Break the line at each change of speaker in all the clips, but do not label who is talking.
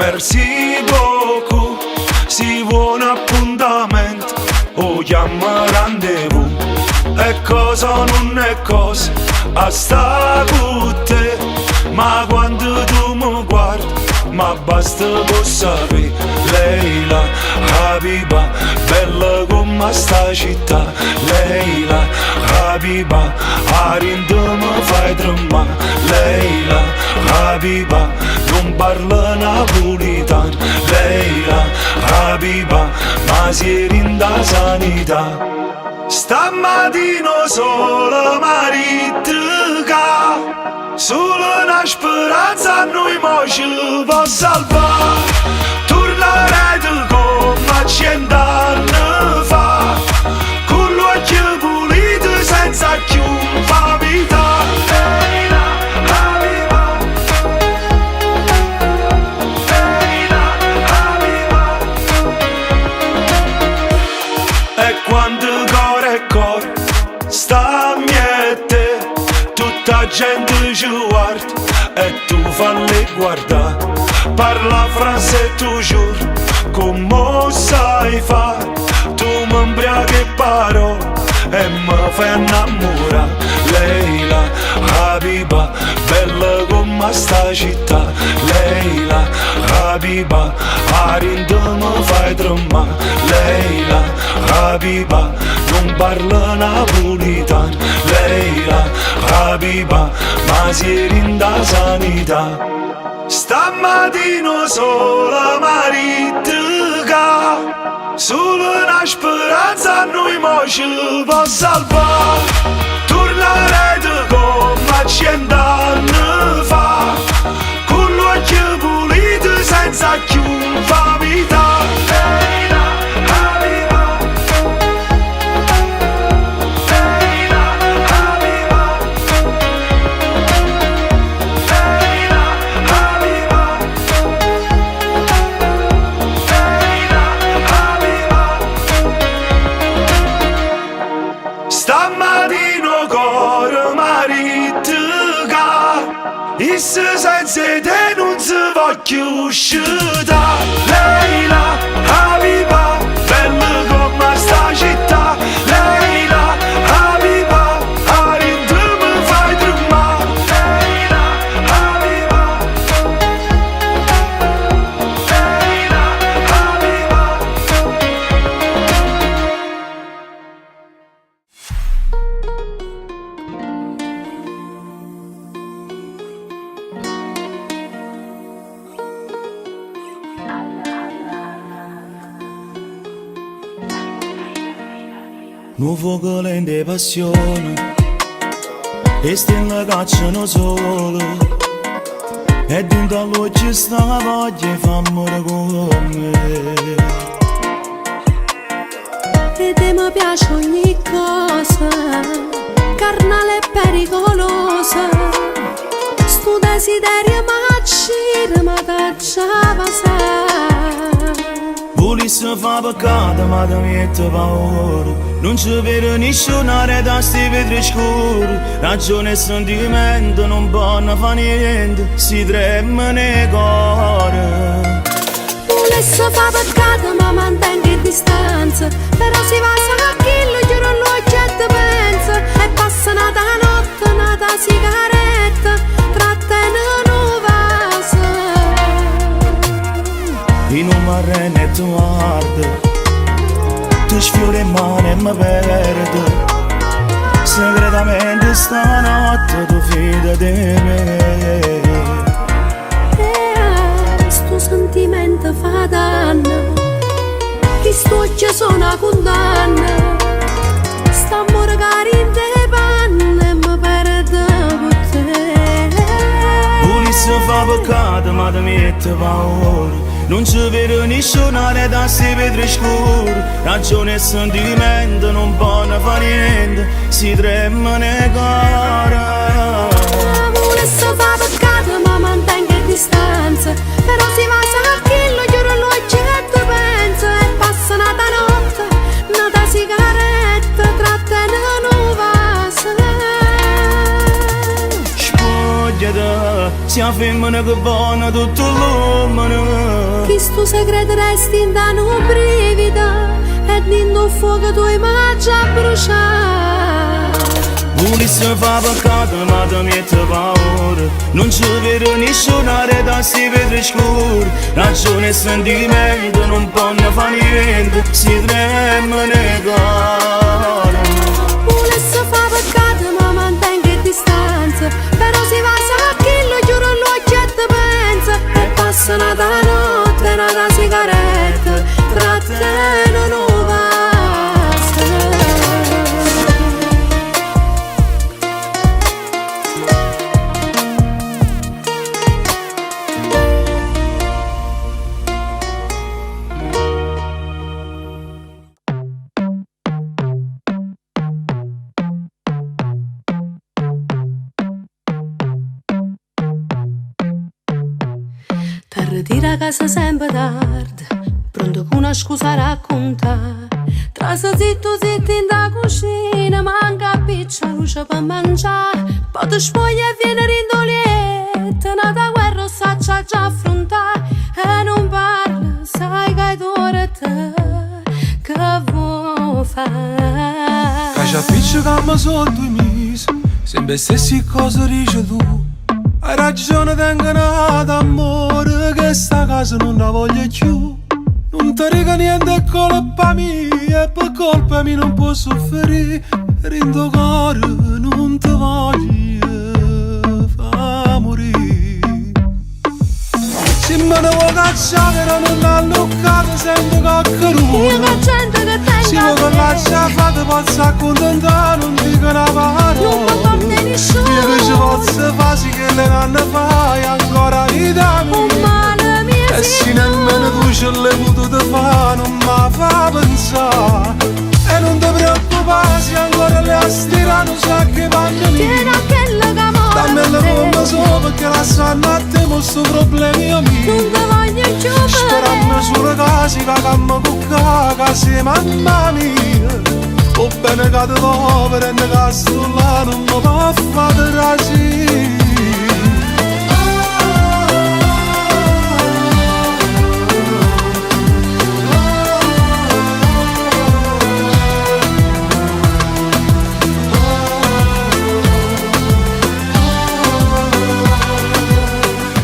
Merci beaucoup. Si vuoi un appuntamento o chiama rendezvous. E cosa non è cosa a sta con te. Ma quando tu mi guardi, ma basta per sapere. Leila, Habiba, bella come sta città. Leila, Habiba, Arinda mi fai tremare. Leila, Habiba, non parla napolitano. Leila, Habiba, ma siete in da sanità. Stamattina solo maritica, solo una speranza a noi mo ci può salvare. Tornerete come 100 anni fa, con l'occhio pulito senza più famiglia. Leila, Habiba, Leila, Habiba. E quando cor sta a miete, tutta gente ci guarda e tu falli guardare. Parla frase toujours come sai fare. Tu mi imbriachi parole e mi fai innamorare. Leila, Habiba, bella come sta città. Leila, Habiba, Arinda mi fai tremare. Leila, Habiba, non parla napolitano. Leila, Habiba, ma siete in da sanità. Stamattina sola maritica, solo una speranza a noi mo ci può salvare. Tornerete come 100 anni fa, con l'occhio pulito senza più famiglia. Leila, Habiba, Leila, Habiba, Leila, Habiba, Leila, Habiba. Stamattina coro maritica, issa senza te non si voglio uscire. Leila, Habiba, bella come sta città. Leila, Habiba, Arinda mi fai tremare. Leila, Habiba, Leila, Habiba.
Nu fuoco lento e passione e stelle cacciano sole e dentro all'occhio sta la voglia e fa amore con me.
E te mi piace ogni cosa, carnale e pericolosa. Sto desiderio m'accira, ma cacciava sa.
Volesse fa peccato ma ti mette paura. Non ci vede nessuno da sti vetri scuri. Ragione e sentimento non possono fare niente, si trema nei cuore.
Volesse fa peccato ma mantengo in distanza. Però si va a chillo, giuro l'occhio e te pensa. E passa nata notte, nata sigaretta, trattenere un vaso.
In un marrone e tu guarda, tu sfiori in mano e mi perdo. Segretamente stanotte tu fida di me.
Sto sentimento fa danno, che sto occhio sono una condanna. St'amore cari in te panne e mi perdo con te.
Volesse fa peccato ma ti mette paura. Non ci vedo nessuno da sti vetri scuri. Ragione e sentimento non possono fare niente, si trema nei cuore.
Volesse fa peccato ma mantengo in distanza. Però si va a chillo, giuro l'occhio e te pensa. E passa nata notte, nata sigaretta, trattenere un vaso.
Spogliati, C'è femmina che buona tutto l'uomo.
Chi stu segreto resti in danno brivida e nindo fuoco tu immagini a bruciare.
Volesse fa peccato ma ti mette paura. Non ci vedo nessuna rete si vede scuro. Ragione e sentimento non possono fare niente. Si trema negare.
Volesse fa peccato ma mantenga distanza. Però si passa a chillo, giuro l'occhietto pensa. E passa una notte, una sigaretta. Tra te non passa. Ritira a casa sempre tardi, pronto con una scusa a raccontare. Trasa zitto zitto in da cucina, manca piccia luce per mangiare. Poi ti spoglia e viene rindolietta, nata guerra saccia già affrontare. E non parla, sai che hai d'ora te, che vuoi fare?
Che ci appiccica sotto i mesi, sempre stessi cose dici tu. Hai ragione, tengo nata amore, che sta casa non la voglio più. Non ti riga niente, è colpa mia, e per colpa mia non posso soffrire. Rindo cuore, non ti voglio fa morire. Se me ne vuoi cacciare, non l'ha luccato, sento coccheruno.
Io che gente che tengo
se vuoi lascia fate, posso accontentare, non dico una parola.
non mi porti nessuno.
Io che ci posso fare, sì che le nanne fai ancora vita mia.
Un male mio
E se nemmeno tu ce l'hai potuto fare, non mi fa pensare. E non ti preoccupare, se ancora le astirano, sa che vanno lì.
tieni a quella che amore
Dammi la bomba sopra, perché la sanno a te, mo sto problemi io mio.
non ti voglio più
Sperammo
vedere.
sulle case, vagamo con casa, mamma mia. O bene che ti povera e ne casto là, non mi può fare rasì.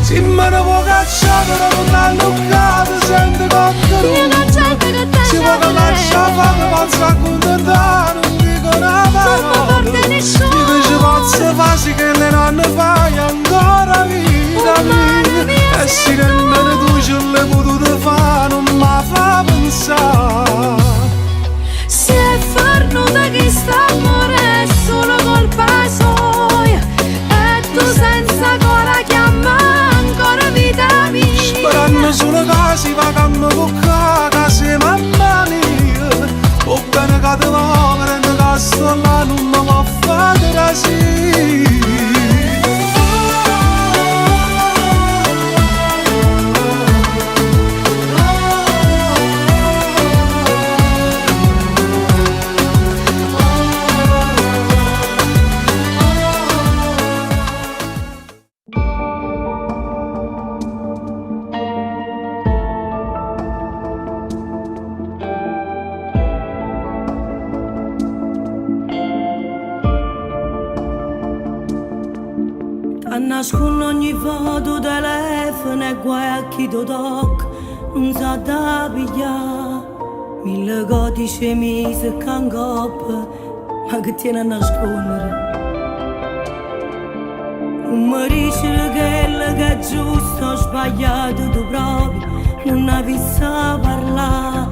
Se me ne vuoi cacciare, non l'ha luccato, senti
Io
coccheruno.
che gente che
Se
tengo
vuoi che lascia fare, posso accontentare, non dico una
non mi
parola.
porti nessuno.
Io che ci posso fare, sì che le nanne fai ancora vita mia. E se nemmeno tu ce l'hai potuto fare, non mi fa pensare.
Si è fornuta chi sta amore è solo colpa sua. E tu senza ancora chiama ancora vita mia.
Sperando sulle case, vagamo con casa, mamma mia. O bene che ti povera e ne casto là, non mi può fare rasì.
Nascono ogni foto, telefono e guai a chi ti tocca, non sa da pigliare. Mille codici mise che angoppa, ma che tiene a nascondere. Non mi dice che è giusto o sbagliato tu proprio, non hai sa parlare.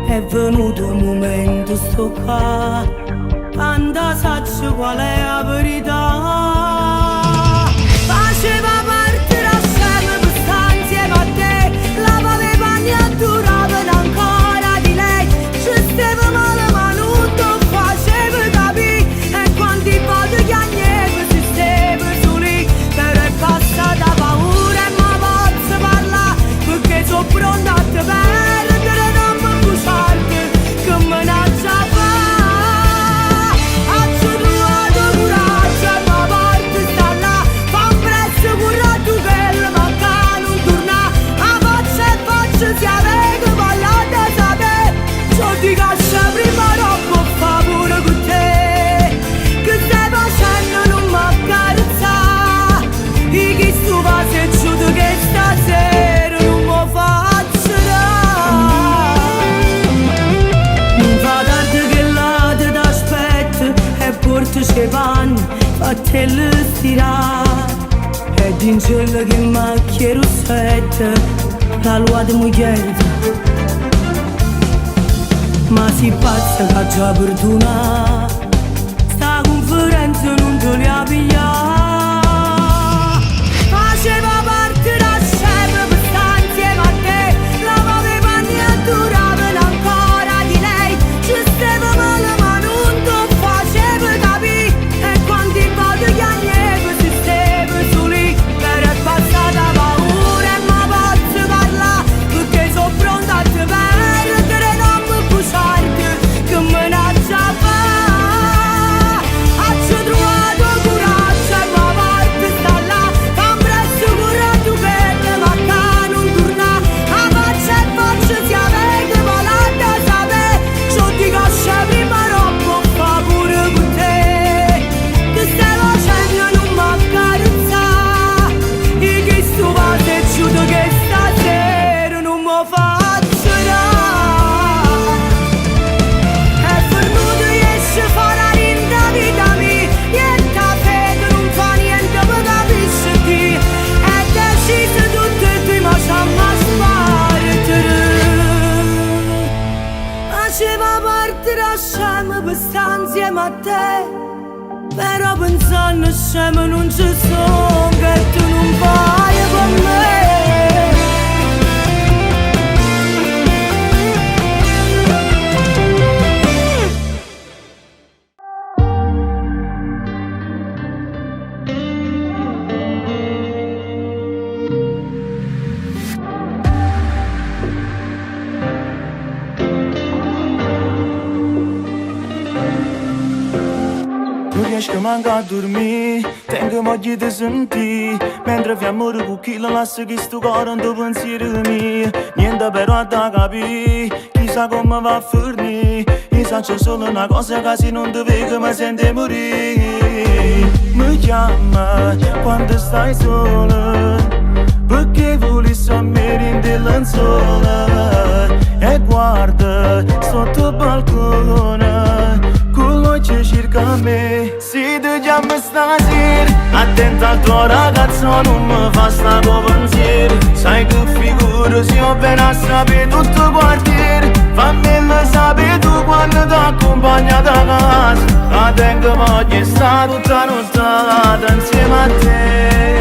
È venuto il momento, sto qua, quando saccio qual è la verità. Faceva partire assieme per stare insieme a te, lavava i panni e duravano ancora di lei. Ci stava male ma non ti faceva capire, e quanti volte che agneva si stava su lì. Però è passata paura e ma posso parlare, perché sono pronta a te perdere, non mi bruciarti, che menaccia fa. Faccio tua coraggio e ma battello stirato e in cielo che macchia rossetta la lua di mugliere ma si pazza che ha già perdonato sta conferenza non te li ha pigliato faceva parte da sempre per stare insieme a te lavava i panni e duravano ancora di lei ci stava male ma non te faceva capire e quanti volte gli agnelli si stava su lì per è passata paura e ma posso parlare perché sono pronta a te perdere non mi pusarti che me ne fa ci trovato coraggio e ma parte sta là fa presto curato per ma che non torna a faccia e faccia si avete volata a sapere ciò di coscia prima roba fa pure con te che stai facendo non mi accarezzare e che sto vado e giudo che stasera non mi faccio è venuto esce fuori a rinda vita mia niente a fede non fa niente per capisci è deciso tutto e tu ma siamo a spartere faceva parte da scema per stare insieme a te però pensando scema non ci sono che tu non vai con me
Non riesco manco a dormire, tengo moglie di sentire mentre fiammore con chi la lascia che sto cuore in tuo pensiero mio niente però da capire, chissà come va a finire io saccio solo una cosa che se non ti vedo mi sento morire mi chiama quando stai sola perché vuoi sommere in del lenzuola e guarda sotto il balcone ci cerca me si ti chiama stasera attenta al tuo ragazzo non mi fa sta con pensiero sai che figura se io appena sapere tutto il quartiere fammelo sapere tu quando ti accompagna da casa la tengo voglia sta tutta nottata insieme a te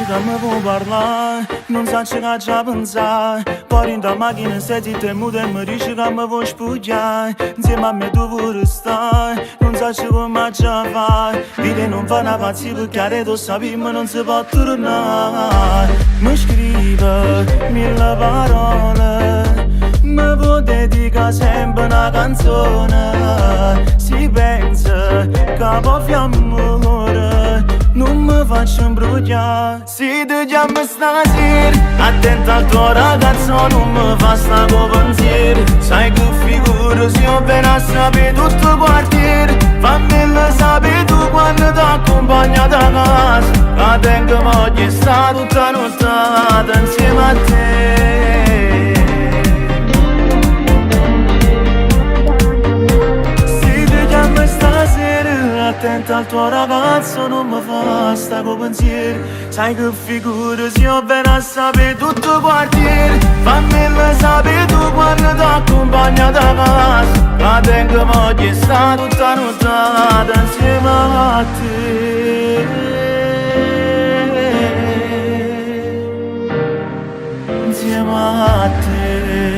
che mi può parlare, non sa che già pensare poi in da macchina sei zitta e muta e mi dice che mi vuoi spugliare insieme a me tu vuoi stare non sa come già fare vedi non fa una pazzia perché tu sapi ma non si può tornare mi scrive mille parole mi può dedicare sempre una canzone si pensa che può fiammare non mi faccio imbrogliare si ti chiama stasera attenta al tuo ragazzo non mi fa sta con pensiero sai che figura se io appena sapere tutto il quartiere fammelo sapere tu quando ti accompagna da casa la tengo voglia sta tutta nottata insieme a te si ti chiama stasera attenta al tuo ragazzo non mi fa sta con pensiero sai che figura se io vengo a sapere tutto il quartiere fammelo sapere tu quando ti accompagna da casa la tengo voglia sta tutta nottata insieme a te insieme a te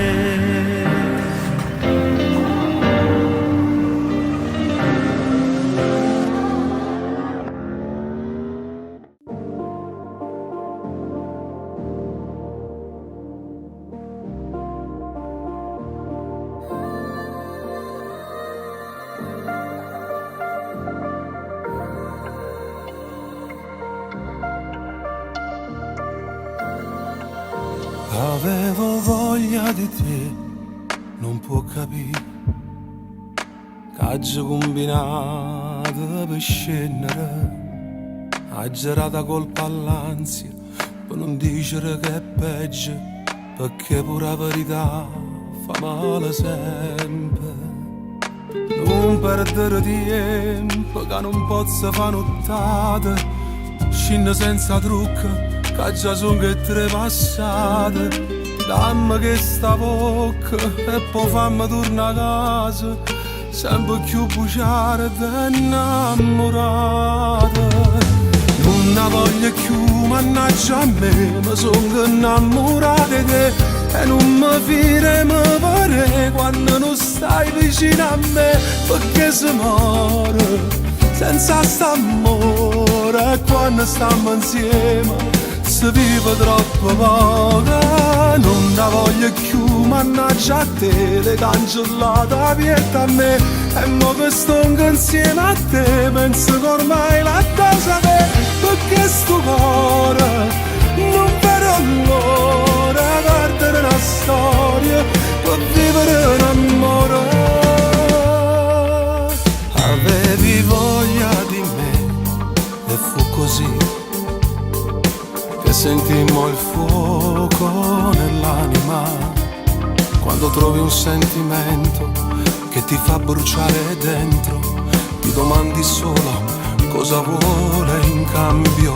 Avevo voglia di te, non può capire, C'hai combinato per scendere, ha girato colpa all'ansia, per non dire che è peggio, perché pure la verità fa male sempre. Non perdere tempo che non posso fare nottate, scende senza trucco che già sono che tre passate. Dammi che sta bocca e poi fammi tornare a casa, sempre più buciare ed innamorata. Non ne voglio più, mannaggia a me, mi sono innamorato di te e non mi fide mi pare quando non stai vicino a me, perché si muore senza st'amore e quando stiamo insieme si vive troppo poco. Non ne voglio più, mannaggia a te, le cancellate vieta a me e mo che sto insieme a te penso che ormai la cosa è, perché sto cuore non vedo l'ora perdere una storia per vivere un amore. Avevi voglia di me e fu così che sentimmo il fuoco nell'anima, quando trovi un sentimento che ti fa bruciare dentro, ti domandi solo cosa vuole in cambio.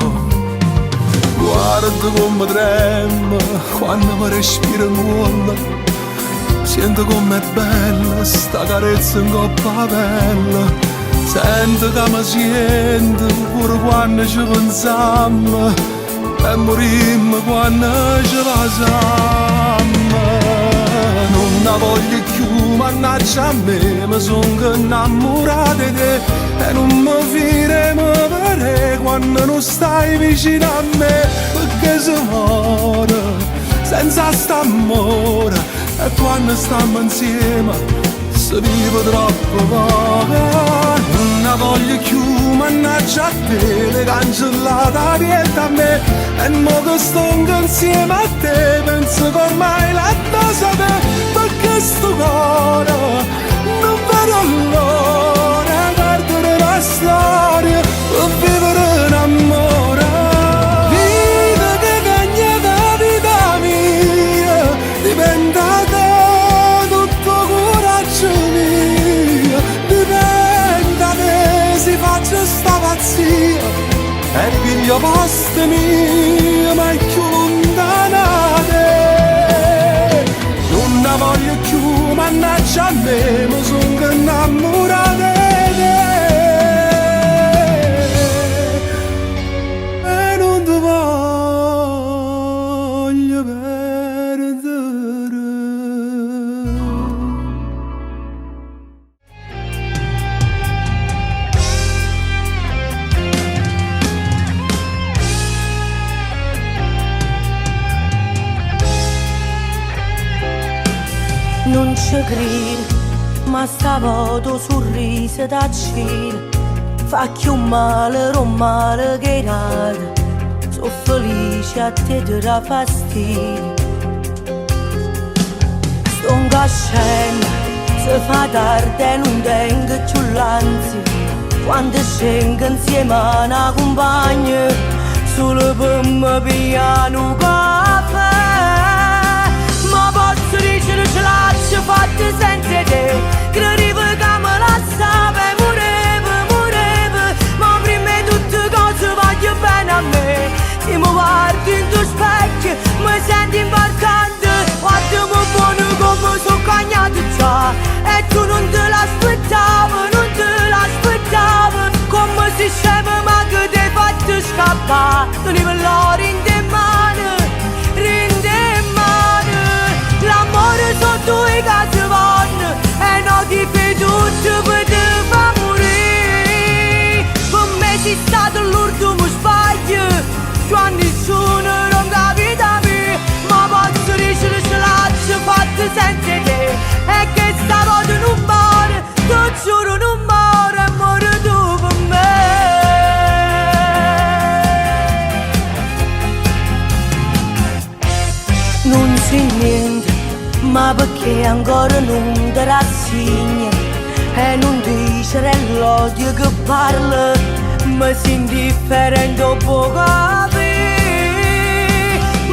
Guarda come trema quando mi respiro nulla, sento com'è bella sta carezza in coppa pelle, sento che mi sento pure quando ci pensiamo e morimmo quando ci pasiamo. Non ne voglio più, mannaggia a me, mi sono innamorato di te e non mi fide mi pare quando non stai vicino a me, perché si muore senza st'amore e quando stiamo insieme si vive troppo poco. Non ne voglio più, mannaggia a te, le cancellate vieta a me e mo che sto insieme a te penso che ormai la cosa è, perché sto cuore non vedo l'ora perdere la storia per vivere un amore. Vita che cagna da vita mia diventa tutto coraggio mio, diventa che si faccia sta pazzia e ripiglio poste mie ma è più lontanate. Non ne voglio più, mannaggia a me, mi sono innamorato di te e non ti voglio perdere.
Non ci credo, ma stavo tuo sorriso da cielo fa più male, non male che nada. Sono felice a te ti dà fastidio. Sto incascendo, si fa tardi e non tengo più l'ansia. Quando scengo insieme a una compagna, solo per me pigliare un caffè. Ma posso dire ce l'ho fatta senza te, credevo che me la sape, morevo, ma prima di tutte cose voglio bene a me. Se mi guardi in tuo specchio, mi senti imbarcante, guardami buono come sono cagnato già, e tu non te l'aspettavo, come si scema ma che ti hai fatto scappare, tenevo l'oro in te mano, l'amore sotto i case vanno e non ti fai tutto per te fa morire. Per me sei stato l'ultimo sbaglio, quando nessuno non capita me, ma posso dire ce l'ho fatta senza te e che stavolta non muore, ti giuro non muore, muore tu per me. Non c'è niente, ma perché ancora non ti rassegni e non dice l'odio che parla, ma sei indifferente o poco capire.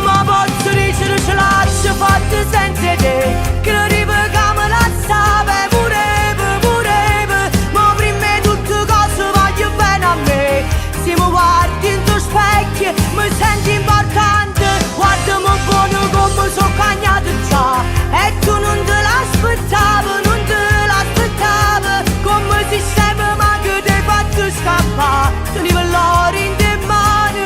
Ma posso dire ce l'ho lascio fatte senza te, che non ripagamo la stava, pure, ma prima di tutte cose voglio bene a me. Se mi guardi in tuo specchio mi senti importante, guardami buono come sono cagnato già, e tu non te l'aspettavi, come si sembra ma che ti hai fatto scappare, tenevo l'oro in te mani,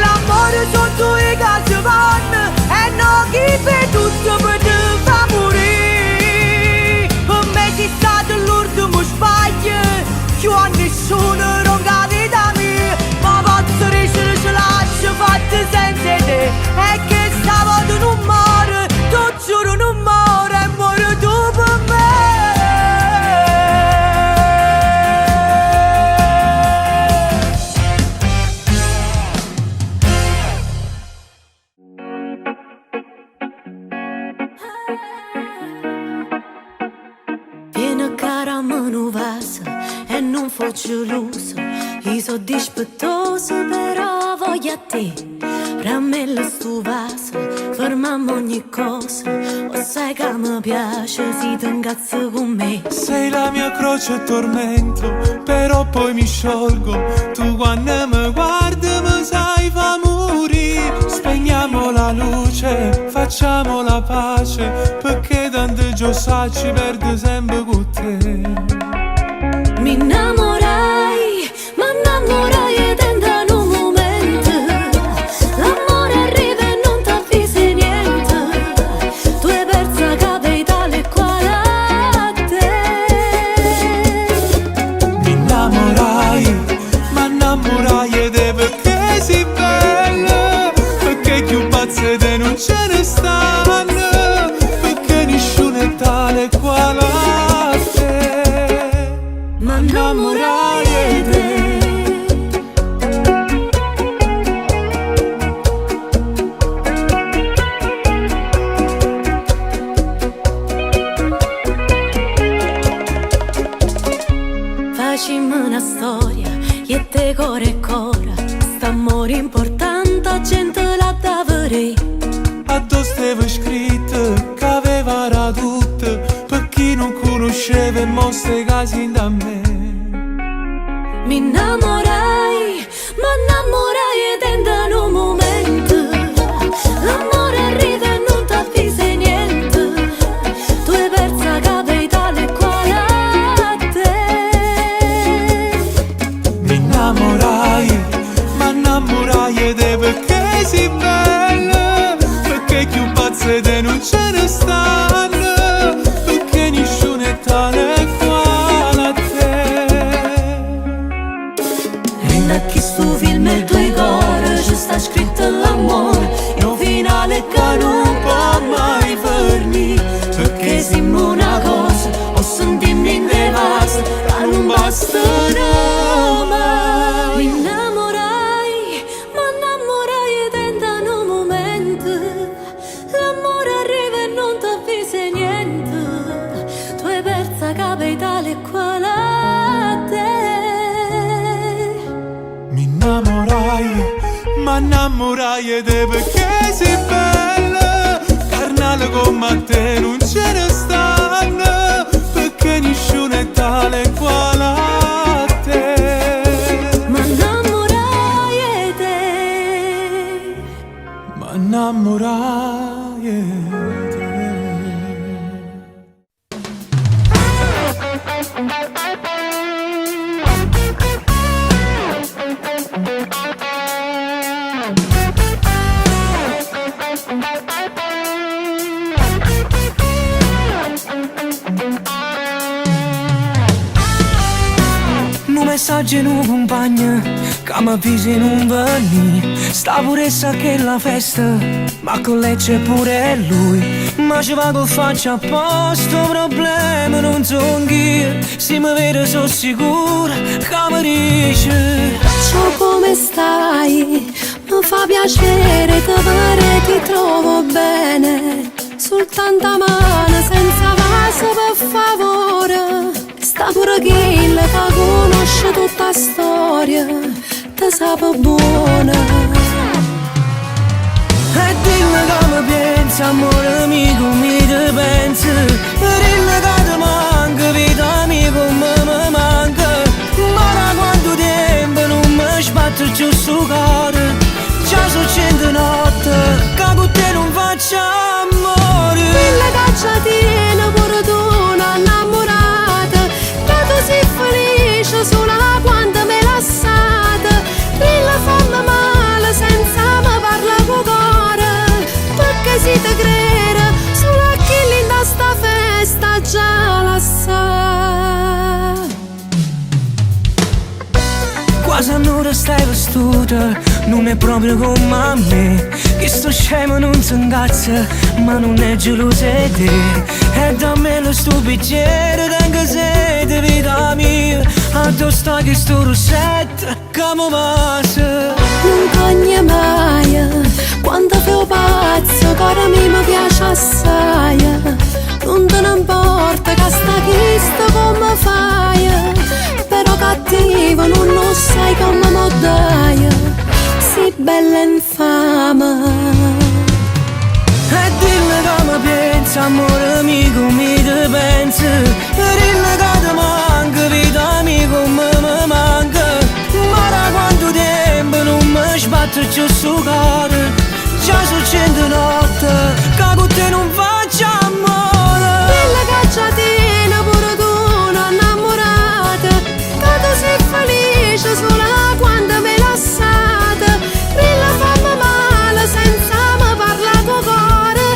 l'amore sotto i casavani, e non chi per tutto per te fa morire. Per me sei stato l'ultimo sbaglio, più a nessuno non cade da me, ma posso essere ce lascio fatte senza te, e che stavolta non muore, tu giuro non muore, e muore tu per me.
Vieni cara a me non vasa e non faccio l'uso, io sono dispettoso però voglio a te. Rammella sto vaso, fermiamo ogni cosa, o sai che mi piace si ti incazzi con me.
Sei la mia croce e tormento, però poi mi sciolgo. Tu quando mi guardi mi sai fa morire. Spegniamo la luce, facciamo la pace, perché tanto già sai ci perdo sempre con te.
Mi innamorai, ma innamorai e tenta un momento. L'amore arriva e non t'avvisi niente. Tu hai perso capitale qua a te.
Mi innamorai, ma innamorai ed è perché sei bella, perché più pazze te non ce ne stanno, perché nessuno è tale quale a te.
Ma innamorai e te. Facciamo una storia, io e te core e cora, st'amore importante, la gente la da vedere.
Addosso stava scritto che aveva era tutto, per chi non conosceva e mo stai casi da me.
Mi innamorai, ma innamorai e tenta un momento. L'amore arriva e non t'avvisi niente. Tu hai perso capitale qua a te.
Mi innamorai, ma innamorai ed è perché sei bella, perché più pazze te non ce ne stanno, perché nessuno è tale quale a te.
Da chi sto film e due cuore ci sta scritto l'amore, e un finale che non può mai finire, perché siamo una cosa o sentimmo in devasta, ma non basta mai. Mi innamorai, ma innamorai e tenta un momento. L'amore arriva e non t'avvisi niente. Tu hai perso capitale qua a te.
Mi innamorai, ma innamorai ed è perché sei bella, carnale come te non ce ne stanno, perché nessuno è tale quale a te.
Ma innamorai e te.
Ma innamorai ed è.
Un messaggio in un compagno che mi avvisi non venì. Sta pure sa che la festa, ma con lei c'è pure lui. Ma ci va con faccia a posto, problema non son io. Se mi vede sono sicura che mi dice:
Ciao, come stai? Mi fa piacere te vedere, ti trovo bene. Soltanto a mano, senza vaso, per favore. Sta pure chi che conosce tutta la storia, te sape buona.
pensi, amore amico, mi te pensi. Rinnegato manca, vita amico, mi manca. Ma da quanto tempo non mi sbatto giù su cuore. Già sono 100 notte che con te non faccio amore.
Quella caccia tiene pure tu una innamorata, che tu sei felice solo quando mi lasciate. Quella fammi male senza me parla con cuore, perché si te crede solo a chi linda sta festa già la sa.
Quasi un'ora stai vestuta, non è proprio come a me. Che sto scemo non si incazza, ma non è gelosa di te. E da me lo sto bicchiere, tengo sete, vita mia. Addosso che sto rossetto, che mi passa.
Non cogna mai, quando fai pazzo, cuore mio mi piace assai. Non te ne importa che sta chista come fai, però cattivo non lo sai come mo dai, sei bella e infame.
E dille che mi pensi, amore amico, mi te pensi. Rinnegato manca, vita amico, mi manca. Ma da quanto tempo non mi sbatto giù su cuore. Già sono 100 notte che con te non faccio amore.
Quella caccia tiene pure tu una innamorata, che tu sei felice solo quando mi lasciate. Quella fammi male senza me parla con cuore,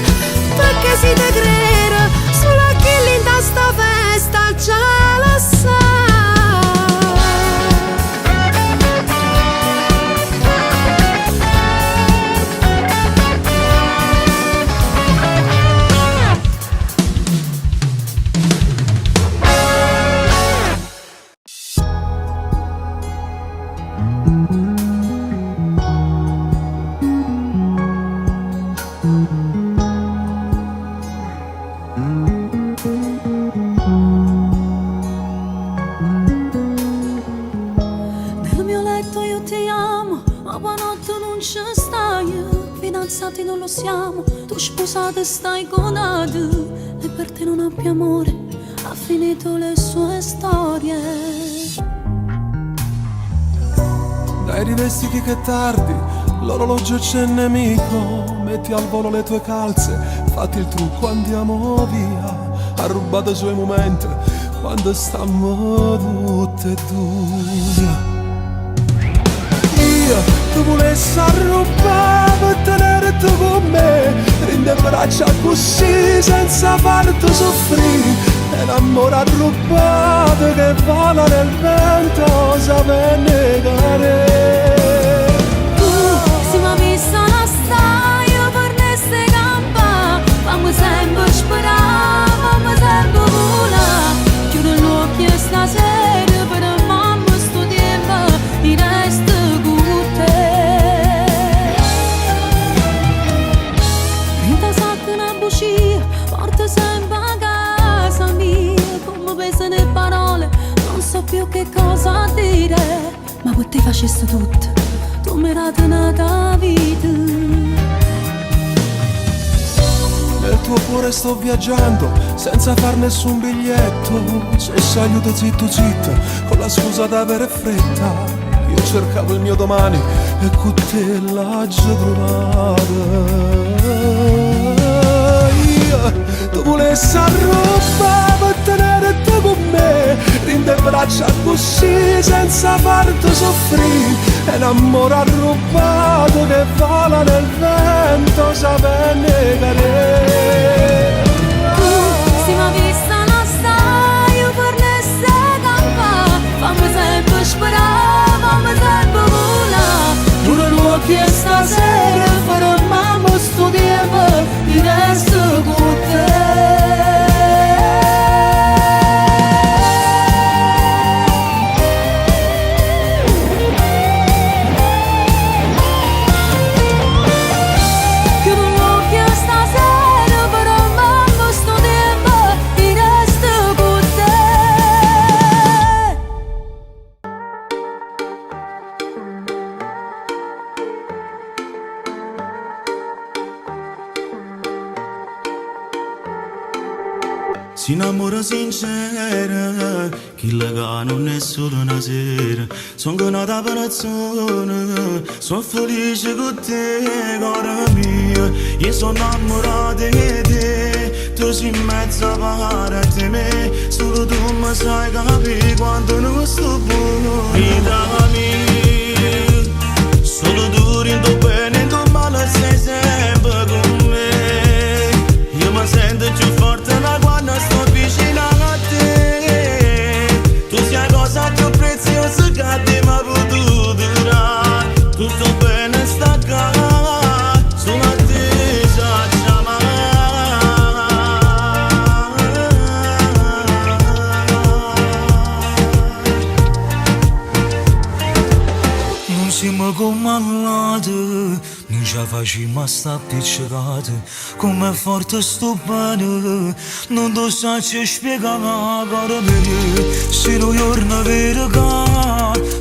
perché si te crede solo a chi linda sta festa già la sa.
Nel mio letto io ti amo, ma buonanotte non ci stai. Fidanzati non lo siamo, tu sposata stai con altri. E per te non abbia amore, ha finito le sue storie.
Dai rivestiti che è tardi, l'orologio c'è nemico. Metti al volo le tue calze, fatti il trucco, andiamo via. Ha rubato i suoi momenti quando stiamo tutte e due. Io ti volessi arrubare per tenere tu con me, rinde braccia così senza farti soffrire. E l'amore arrubato che vola nel vento sape negare.
Tu si mi ha vista la stai, per ne ste campa. Fammi sempre sperare, fammi sempre volare. Chiudo gli occhi e stasera per mamma sto tempo mi resta con te. Rita sacca una bucia, porta sempre a casa mia. Come pesa le parole, non so più che cosa dire. Ma per te facessi tutto, tu mi hai tenuta la vita.
Nel tuo cuore sto viaggiando senza far nessun biglietto. Se si aiuta zitto zitto, con la scusa d'avere fretta. Io cercavo il mio domani e con te l'ho già trovata. Tu volessi arrubare per tenere tu con me, rinde braccia così senza farti soffrire. È l'amore arrubato che vola nel vento sape negare.
Si mi vista la stai, per ne se campa. Fammi sempre sperare, fammi sempre volare.
Chiudo gli occhi e stasera fermiamo sto tempo, di resto con te.
Chiudo gli occhi e stasera per mamma sto tempo, di
si innamora sincera, chi lega non è solo una sera. Sono nata per nazione, sono felice con te, cara mia. Io sono innamorato di te, tu sei in mezzo a parte me. Solo tu mi sai capire quanto non sto buono. Vita mia, solo tu rindo bene, tu male sei sempre con me. Io mi sento più forte da quando sto vicino a te. Tu sei la cosa più preziosa che ti mi ha potuto dare. Tutto bene sta qua, solo a te faccio amare.
Non siamo come all'altro, non ci facciamo a sta appiccicati. Come forte sto bene, non ti saccio spiegare, cara mia. Se lo giorno vero che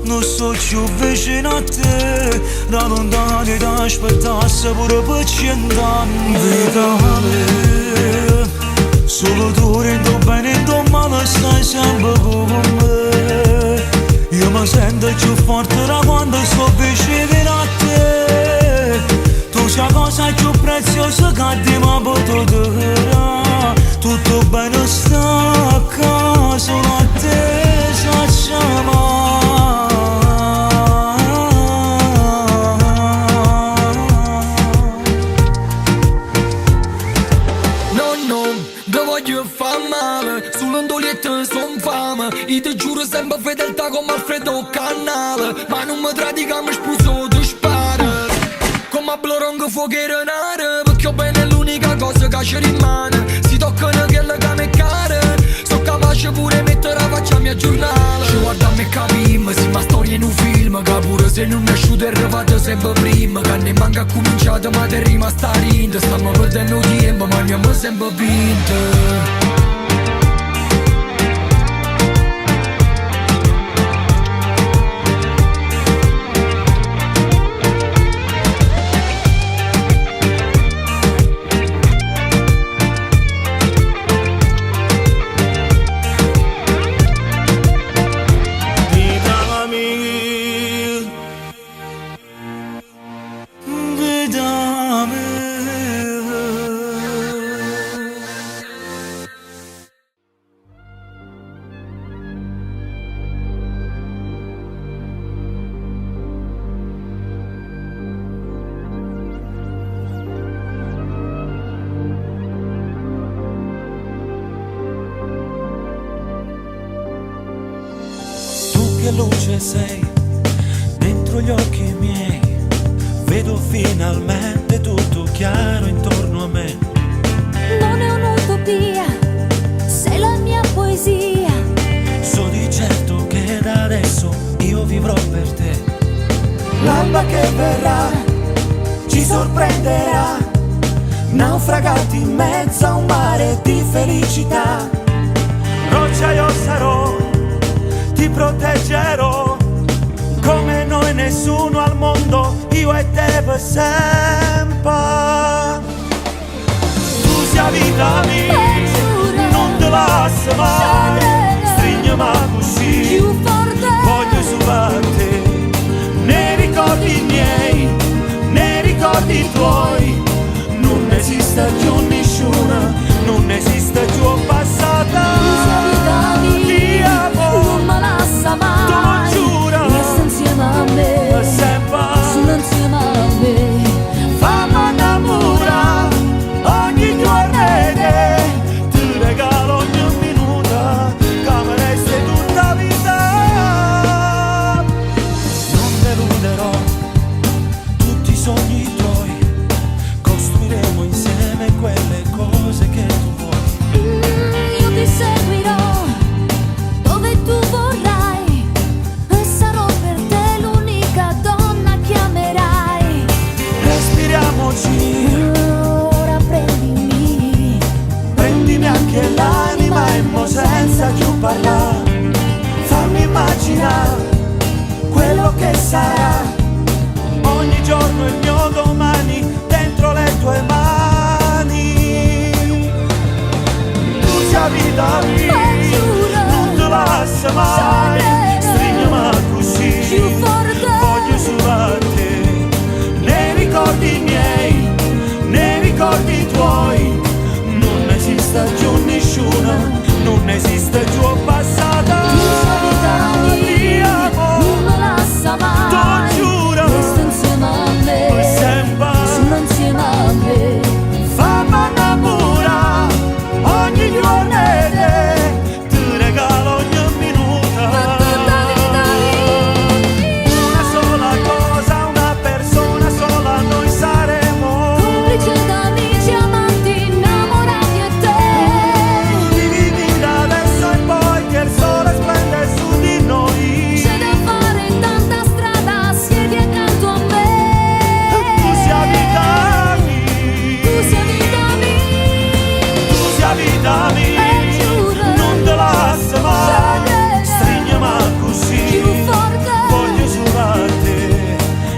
non sto più vicino a te, da lontano ti aspettasse pure per 100 anni. Vita mia, solo tu rendo bene e tu male stai sempre con me. Io mi sento più forte da quando sto vicino a te. Tu sei la cosa più preziosa che ti mi ha potuto dare. Tutto bene sta a casa, solo a te faccio amare.
Non voglio far male, sulle ndoliette son fame. Io ti giuro sempre fedeltà come Alfredo Cannale. Ma non mi tradi che mi spuso, ti sparo come a Blorongo fuochero nare. Perché ho bene è l'unica cosa che ci rimane. Si toccano quelle che mi care. Sono capace pure mettere la faccia a mia giornale. Ci guarda a me capim, si ma storia in un film. Che pure se non è asciutto è arrivato sempre prima. Che ne manca cominciato ma te rimasta rinda. Stiamo perdendo tempo ma abbiamo sempre vinto.
Che luce sei dentro gli occhi miei, vedo finalmente tutto chiaro intorno a me.
Non è un'utopia, sei la mia poesia.
So di certo che da adesso io vivrò per te. L'alba che verrà ci sorprenderà, naufragati in mezzo a un mare di felicità. Roccia io sarò, ti proteggerò, come noi nessuno al mondo, io e te per sempre. Tu sei vita mia, non te lascio mai, stringiami così, voglio solo te. Nei ricordi miei, nei ricordi tuoi, non esiste più nessuna, non esiste più passata. Ti amo,
non me lascia mai,
tu lo giuro,
resta insieme a me,
sempre,
sono insieme a me.
fammi innamorare ogni giorno di te. Ti regalo ogni minuto, che mi resta tutta
vita mia, non te lascia mai, stringiami così, voglio solo a te, nei ricordi miei, nei ricordi tuoi, non esiste più nessuna, non esiste più passata di amore,
non me lascia mai,
ti giuro,
resto insieme a me,
per sempre,
sono insieme a me.
fammi innamorare ogni giorno e ti regalo ogni minuto, una sola cosa, una persona sola noi saremo,
Complice d'amici, amanti, innamorati e te.
vivi da adesso in poi che il sole splende su di noi,
C'è da fare tanta strada, siedi accanto a me.
tu sia vita mia,
Tu sia vita mia,
tu sia vita mia,
giuro,
non te lascia mai, stringiami così,
più forte.
voglio solo a te,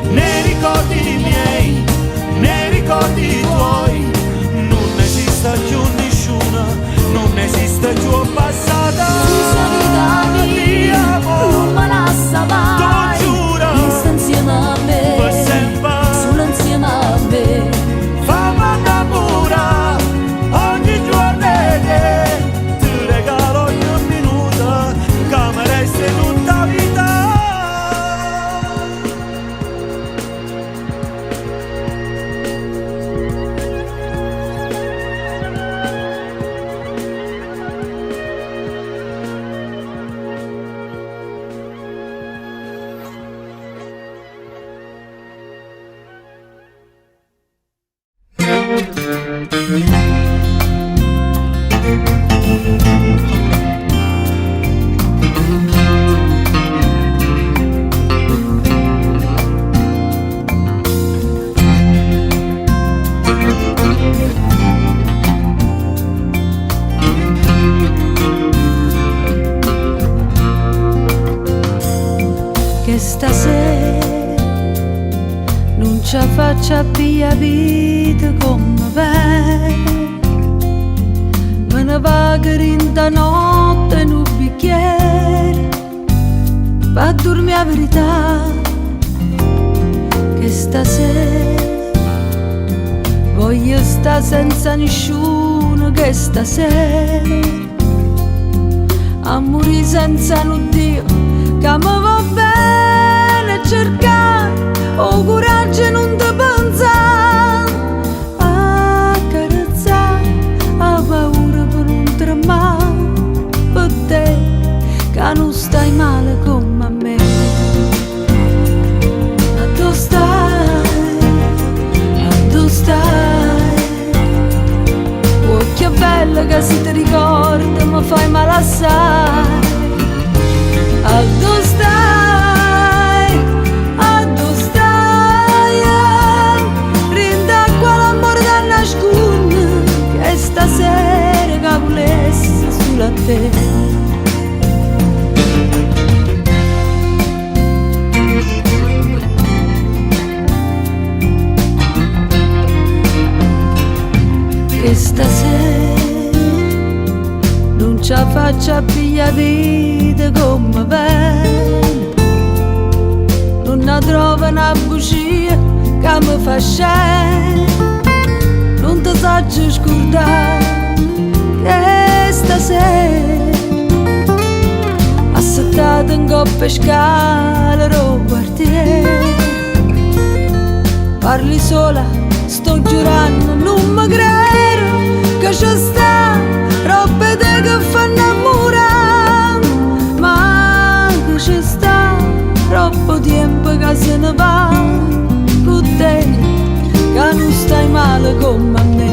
nei ricordi miei, nei ricordi tuoi, non esiste più nessuna, non esiste più passata
Tu sia vita
di
mia, non
amore,
me lascia mai.
ti giuro,
Resta insieme a me,
per sempre,
solo insieme a me.
fammi innamorare ogni giorno e ti regalo ogni minuto, che mi resta tutta vita.
Che stasera non ci faccia più vita come me, me ne vado in da notte in un bicchiere per dormire la verità. Che stasera voglio stare senza nessuno, che stasera a morire senza un Dio che mi va bene cercare o coraggio non ti pensare, a carezzare, a paura per non tremare, per te che non stai male come a me. A tu stai, oh che bello che si ti ricorda, mi fai male assai. A tu stai, rindacqua l'amore da nascondere, che stasera che volesse solo a te. Che stasera non ci faccia più vita come bene, non ne trova una bugia che mi fa scendere, non ti saggio scordare che stasera assettata in coppia scala al quartiere, parli sola, sto giurando, non mi credo che c'è sta roba te che fa innamorare, ma che c'è sta troppo tempo che se ne va con te, che non stai male come a me.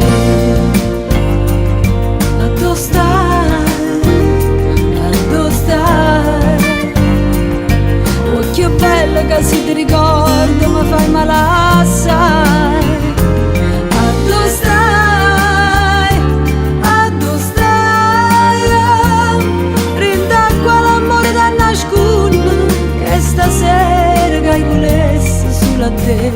A tu stai, oh che bello che si ti ricorda, mi fai male assai. A tu stai, rindacqua l'amore da nascondere, che stasera che volesse solo a te.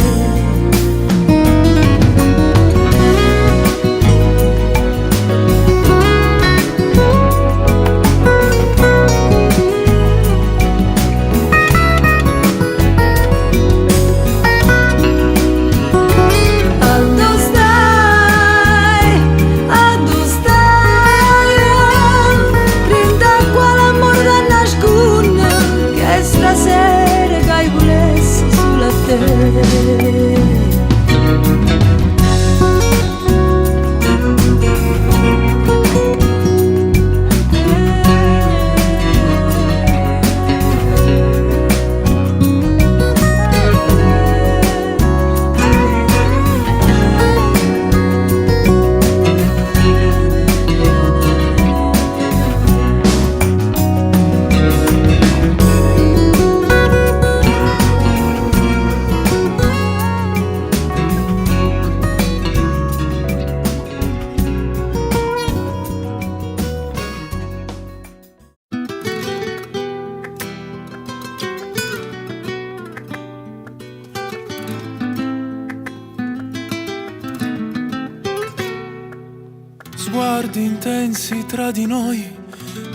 sguardi intensi tra di noi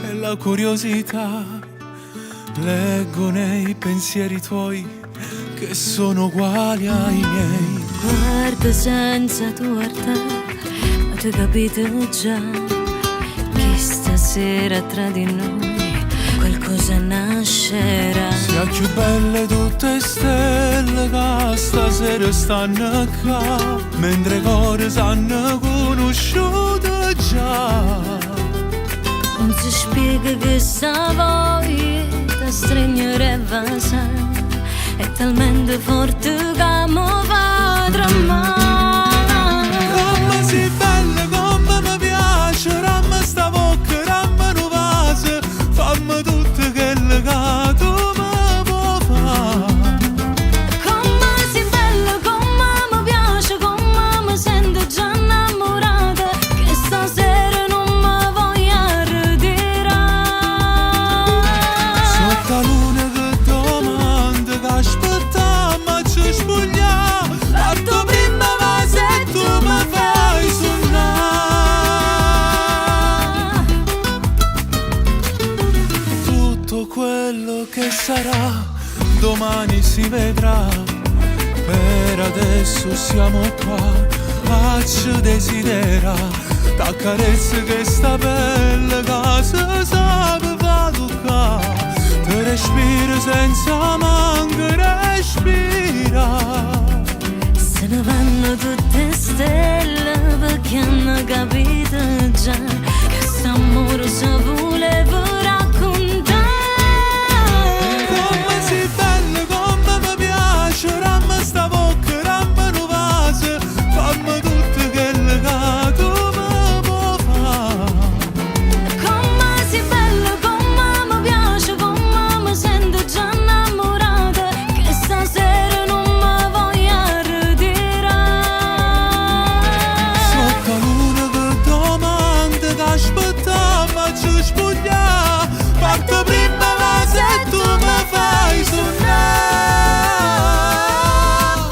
e la curiosità. Leggo nei pensieri tuoi che sono uguali ai miei.
Guarda senza tu guardare, ma tu hai capito già che stasera tra di noi qualcosa nascerà.
Sia più belle tutte stelle che stasera stanno qua, mentre cose s'hanno conosciuto già.
Non si spiega che sta voglia da stringere e vasare è talmente forte che mi fa tremare.
Come si bella, come mi piace, ramma sta bocca, ramma nu vaso, fammi tutto quello che tu mi vuoi fare.
Come si bella, come mi piace, come mi sento già innamorata, che stasera non mi voglio ritirare.
Sotto la luna che domanda, che aspettiamo ci spogliamo, parto prima ma se tu mi fai suonare. Tutto quello che sarà domani si vedrà, per adesso siamo qua a ci desidera. T'accarezza che sta bella casa sape va toccare, te respiro senza manco respira.
Se ne vanno tutte stelle perché hanno capito già che st'amore si voleva raccontare.
Come si bella, come mi piace, ramma sta bocca, ramma nu vaso, fammi tutto quello che tu mi vuoi fare.
Come si bella, come mi piace, come mi sento già innamorata, che stasera non mi voglio ritirare.
Sotto la luna che domanda, che aspettiamo ci spogliamo, parto prima ma se tu mi fai suonare.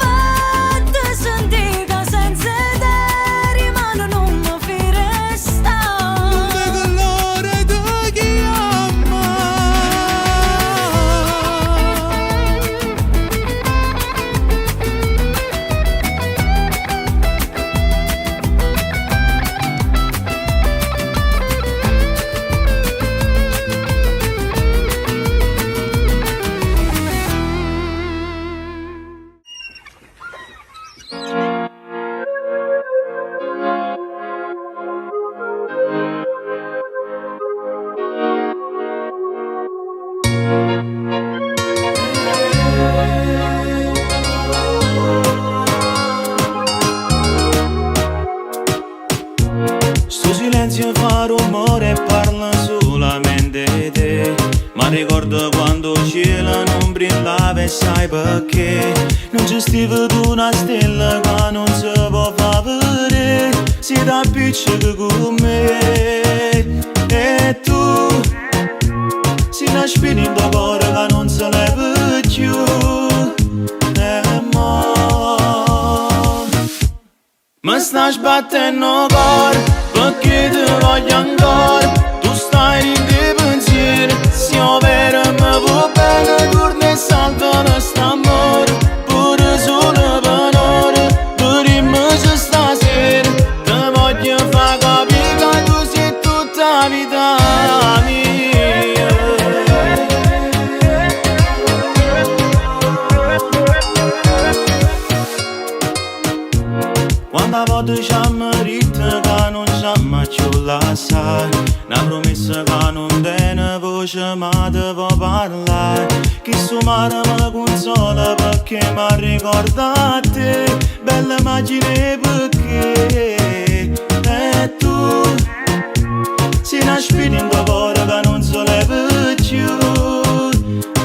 Fatta sentire che senza te rimane non mi fi restare.
De colore di chiama.
Sto silenzio fa rumore e parla solamente di te. Ma ricordo quando il cielo non brillava e sai perché. Non gestiva tu una stella che non si può far vedere. Si da piccolo con me. E tu si nasce in tuo cuore che non se leva più. E mo mi sta sbattendo il cuore perché ti voglio ancora. Tu stai in dei pensieri, siamo vero e mi vuoi bene. Torna e salta quest'amore, pure solo per ora. Dormici stasera, ti voglio far capire che tu sei tutta la vita mia. Quando volte ci ammerita che non ci più lasciare. Una promessa che non tiene voce ma ti può parlare. Che su mare mi consola perché mi ricorda a te. Bella immagine perché e tu si nasce in tuo cuore che non si leva più.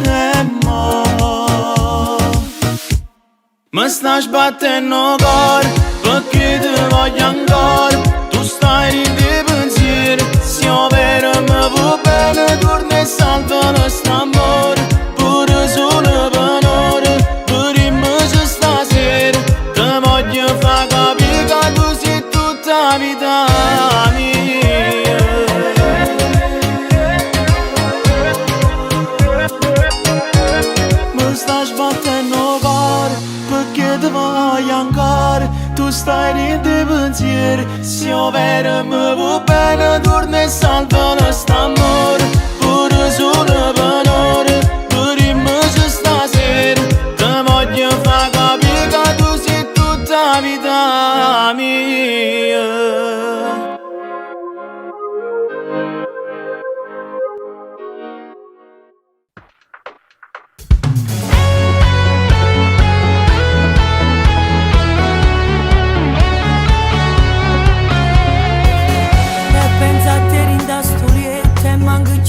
E mo mi sta sbattendo il cuore perché ti voglio ancora. Tu stai in dei pensieri, siamo vero e mi vuoi bene. Torna e salta quest'amore, pure solo per ora. Dormici stasera, ti voglio far capire che tu sei tutta la vita mia. nel cuore, perché ti voglio ancora. Tu stai dentro i pensieri, se io vero mi vuoi bene, torna e salva quest'amore. Pure solo per ore, dormici stasera. Ti voglio far capire che tu sei tutta vita mia.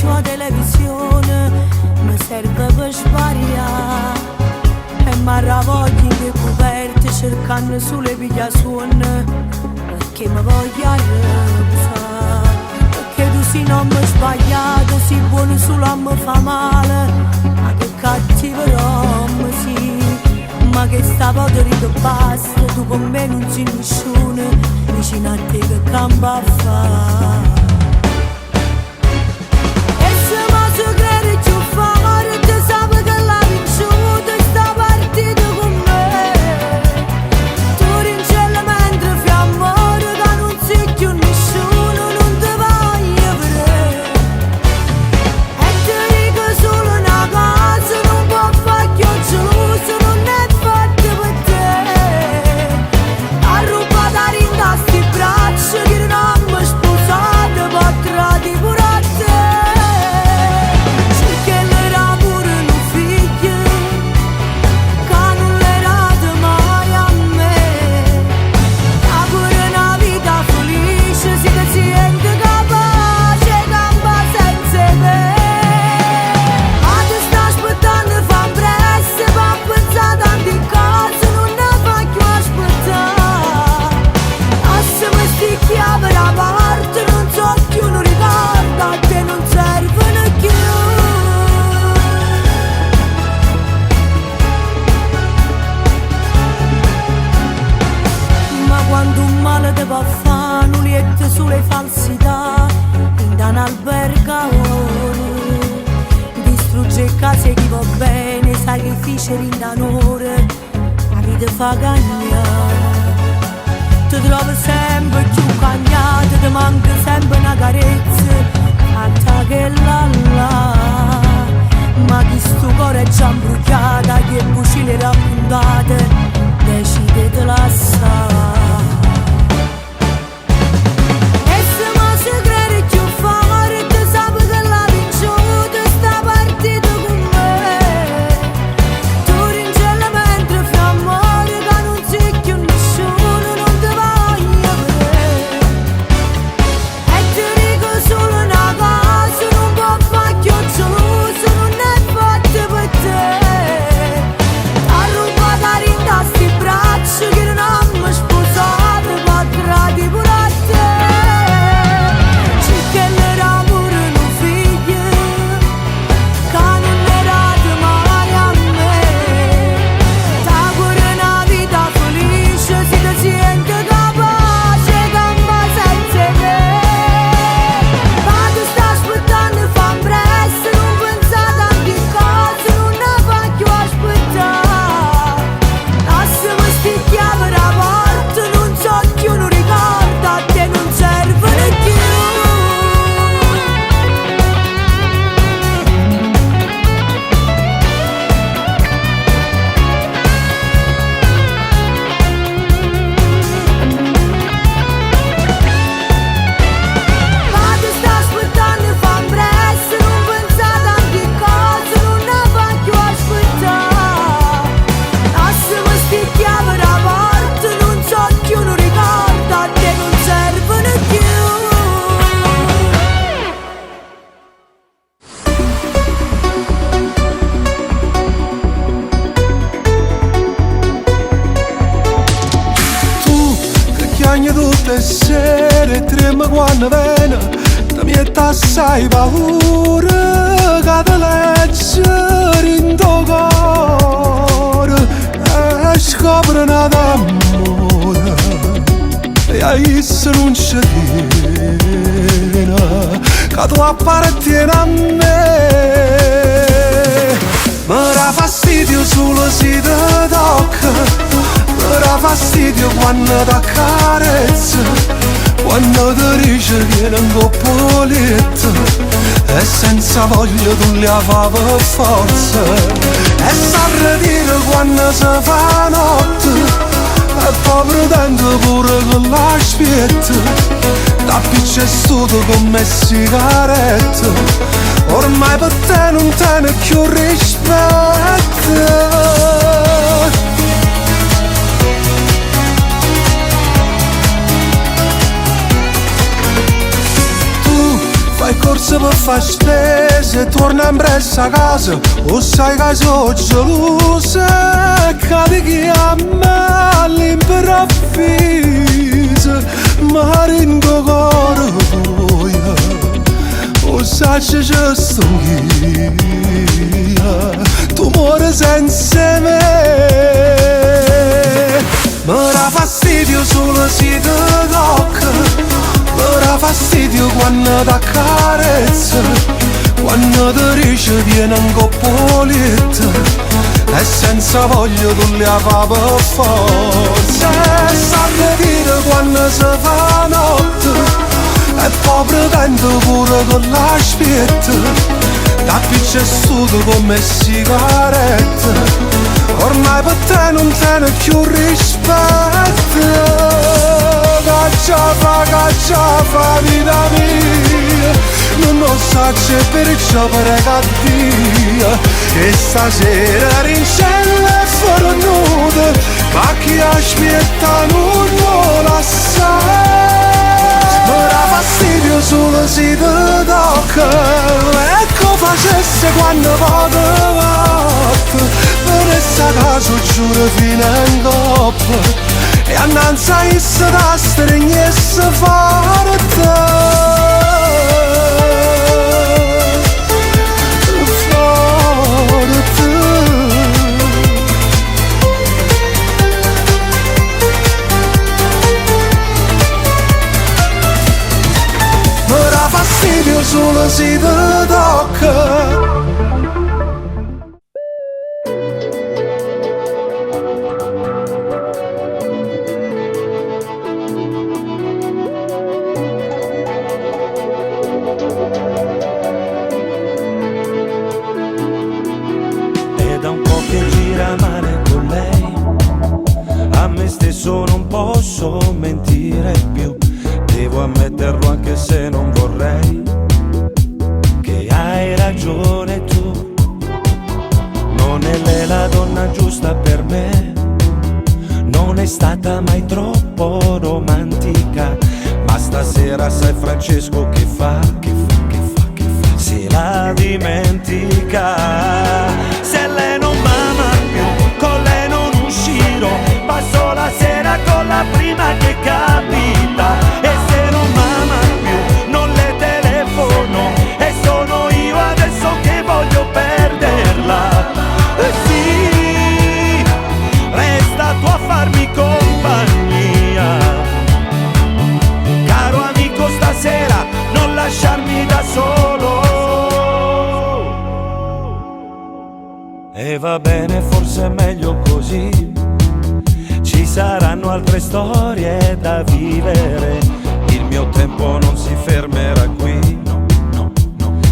La televisione mi serve per sbagliare e mi arravoglio in coperte cercando sulle pigliazioni perché mi voglio arrabbiare, perché tu sei non mi sbagliato, sei buono solo a me fa male, ma che cattivo rom sì, ma che sta poteri che basta, tu con me non sei nessuno, vicino a te che campa a fare. Se credi più forte, sape che l'ha vinciuta sta partita con me. Tu rincelli mentre fai amore, che non sei più nessuno, non ti voglio vedere. E ti dico solo una cosa, non può far più geloso, non è fatto per te. Ha rubato a rinda sti braccia, che non mi sposate, potrà di pure a te. Sulle falsità in un albergatore distrugge case chi va bene, sacrifici rindanore, la vita fa cagnare, ti trovi sempre più cagnata, ti manca sempre una carezza fatta che là, ma chi sto cuore è già imbrugliata, che fucile raccontate decide di lasciare.
tutte sere trema quando viene, da mietta assai paura che te leggere in tuo cuore e scopre d'amore e a isso non c'è tiene che tu appartieni a me. Mi dà fastidio solo se ti tocca, mi dà fastidio quando ti accarezza, quando ti dice vieni un coppo letto e senza voglia tu li fa per forza, e sa ridere quando si fa notte e poi pretende pure che l'aspetta, da piccia studo come sigaretta, ormai per te non tiene più rispetto. Fai corsa per fare spese, torna in bressa a casa, o sai che sono gelosa, e cade che a me all'improvviso mi rendo cuore tuo, o sai che c'è sto io, tu muori senza me. Mi dà fastidio solo se ti tocca, mi dà fastidio quando ti accarezza, quando ti dice vieni un coppo letto e senza voglia tu li fa per forza, e sa dire quando si fa notte e poi pretende pure che l'aspetta, da piccia studo come sigaretta, ormai per te non tiene più rispetto. Cacciava, vita mia, non lo so se perciò prega Dio, e stasera rincella e fornuta, ma chi aspetta non lo sa. Mi dà fastidio solo se ti tocca, ecco facesse quando vado avanti, per essa caso giuro fino in coppa, e annanzi a essa da stregnesse forte. Mi dà fastidio solo se ti tocca.
Non posso mentire più, devo ammetterlo anche se non vorrei, che hai ragione tu, non è lei la donna giusta per me, non è stata mai troppo romantica, ma stasera sai Francesco che fa, se la dimentica, se lei non m'ama più, con lei non uscirò, passo la sera con la prima che capita, e se non m'ama più non le telefono, e sono io adesso che voglio perderla. Sì, resta tu a farmi compagnia, caro amico, stasera non lasciarmi da solo. E va bene, forse è meglio così, ci saranno altre storie da vivere, il mio tempo non si fermerà qui, no,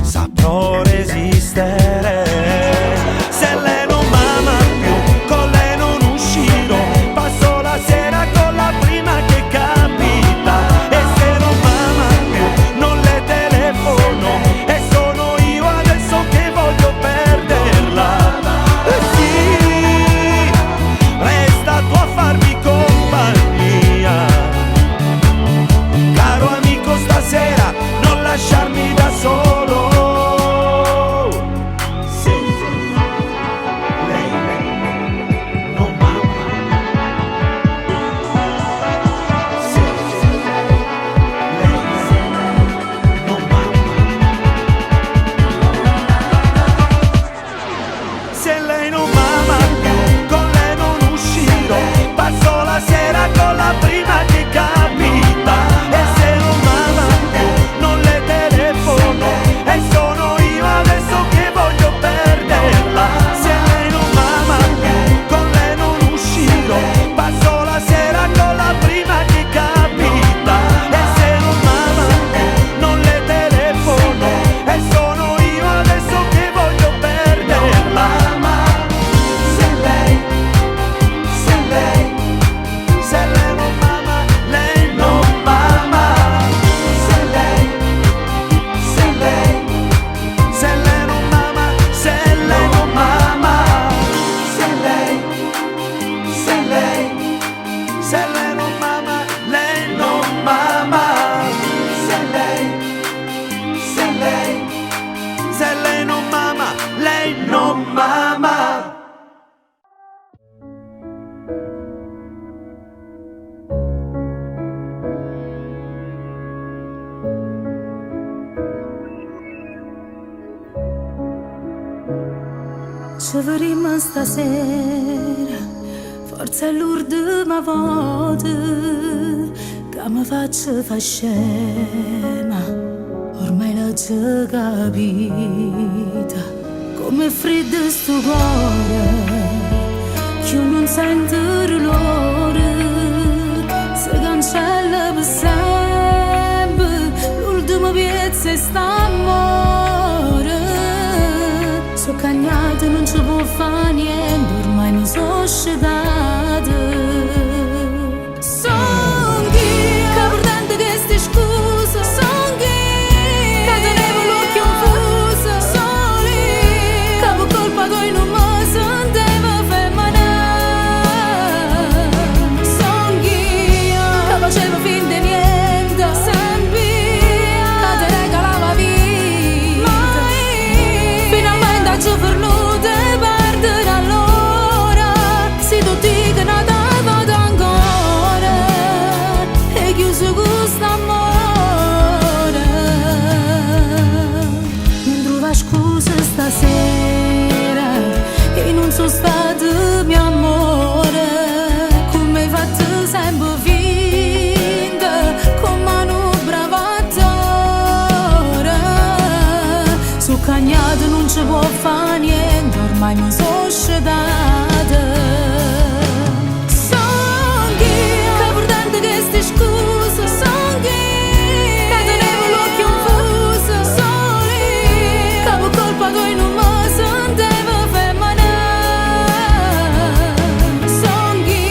saprò resistere. Se lei non m'ama più, con lei non uscirò, passo la sera con la prima che capita, e se non m'ama più non le telefono, e sono io adesso che voglio perderla. Sì, resta tu a farmi compagnia, caro amico, stasera non la
ci vedremo stasera, forse è l'ultima volta che mi faccio fa scema. Ormai l'ho già capita, come freddo sto cuore, che non sento l'odore, si cancella per sempre, l'ultima piezza è st'amore. So cagnata, non ci può fare niente, ormai mi sono scelata. Son chi, che perdente che sti scusa, son chi, che tenevo l'occhio confuso, soli, che per colpa coi non mi sentevo femminile. Son chi, che facevo finta di niente, sempre, che ti regalava vita. Finalmente ci perduto e perdere allora, se tu dici non ti vado ancora, e chiuso questo amore. Non trova scusa stasera, e non sono stato mio amore, come hai fatto sempre finta, come non bravattore. Su cagnato non ci può fare niente, ormai mi sono scelata. Son chi, che perdente che sti scusa, son chi, che tenevo l'occhio confuso, soli, che per colpa coi non mi sentevo femminile. Son chi,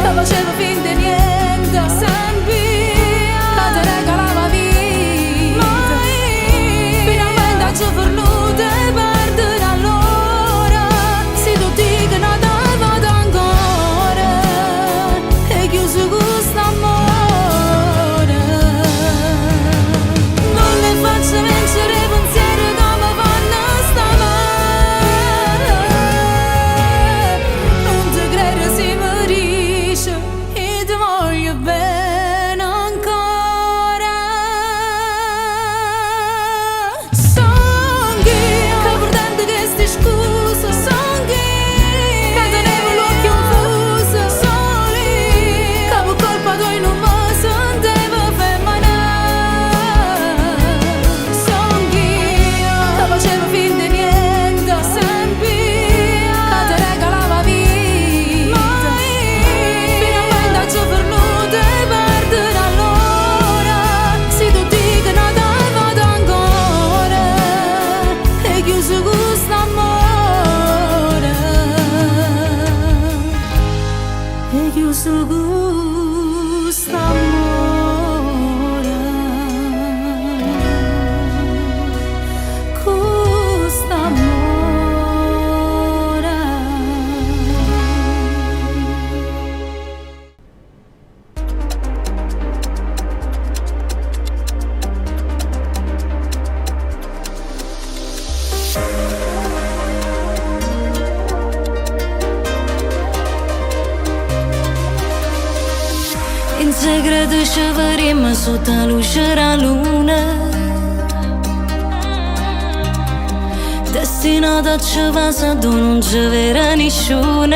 che facevo finta di niente, sempre, che ti regalava vita. Finalmente ci perduto e perdere allora, se tu dici non ti vado ancora, e chiuso questo amore. Non le faccio vincere i pensieri come fanno stamane. Non ti credo se mi dici e ti voglio bene ancora. Son chi, che perdente che sti scusa, son chi, che tenevo l'occhio confuso, soli, che per colpa coi non mi sentevo femminile. Son chi, che facevo finta di niente, sempre, che ti regalava vita. Finalmente ci perduto e perdere allora, se tu dici non ti vado ancora, e chiuso questo amore, e chiuso questo amore, questo amore. In segreto ci vedremo sotto la luce della luna, destinata a ci passare dove non ci vera nessuno.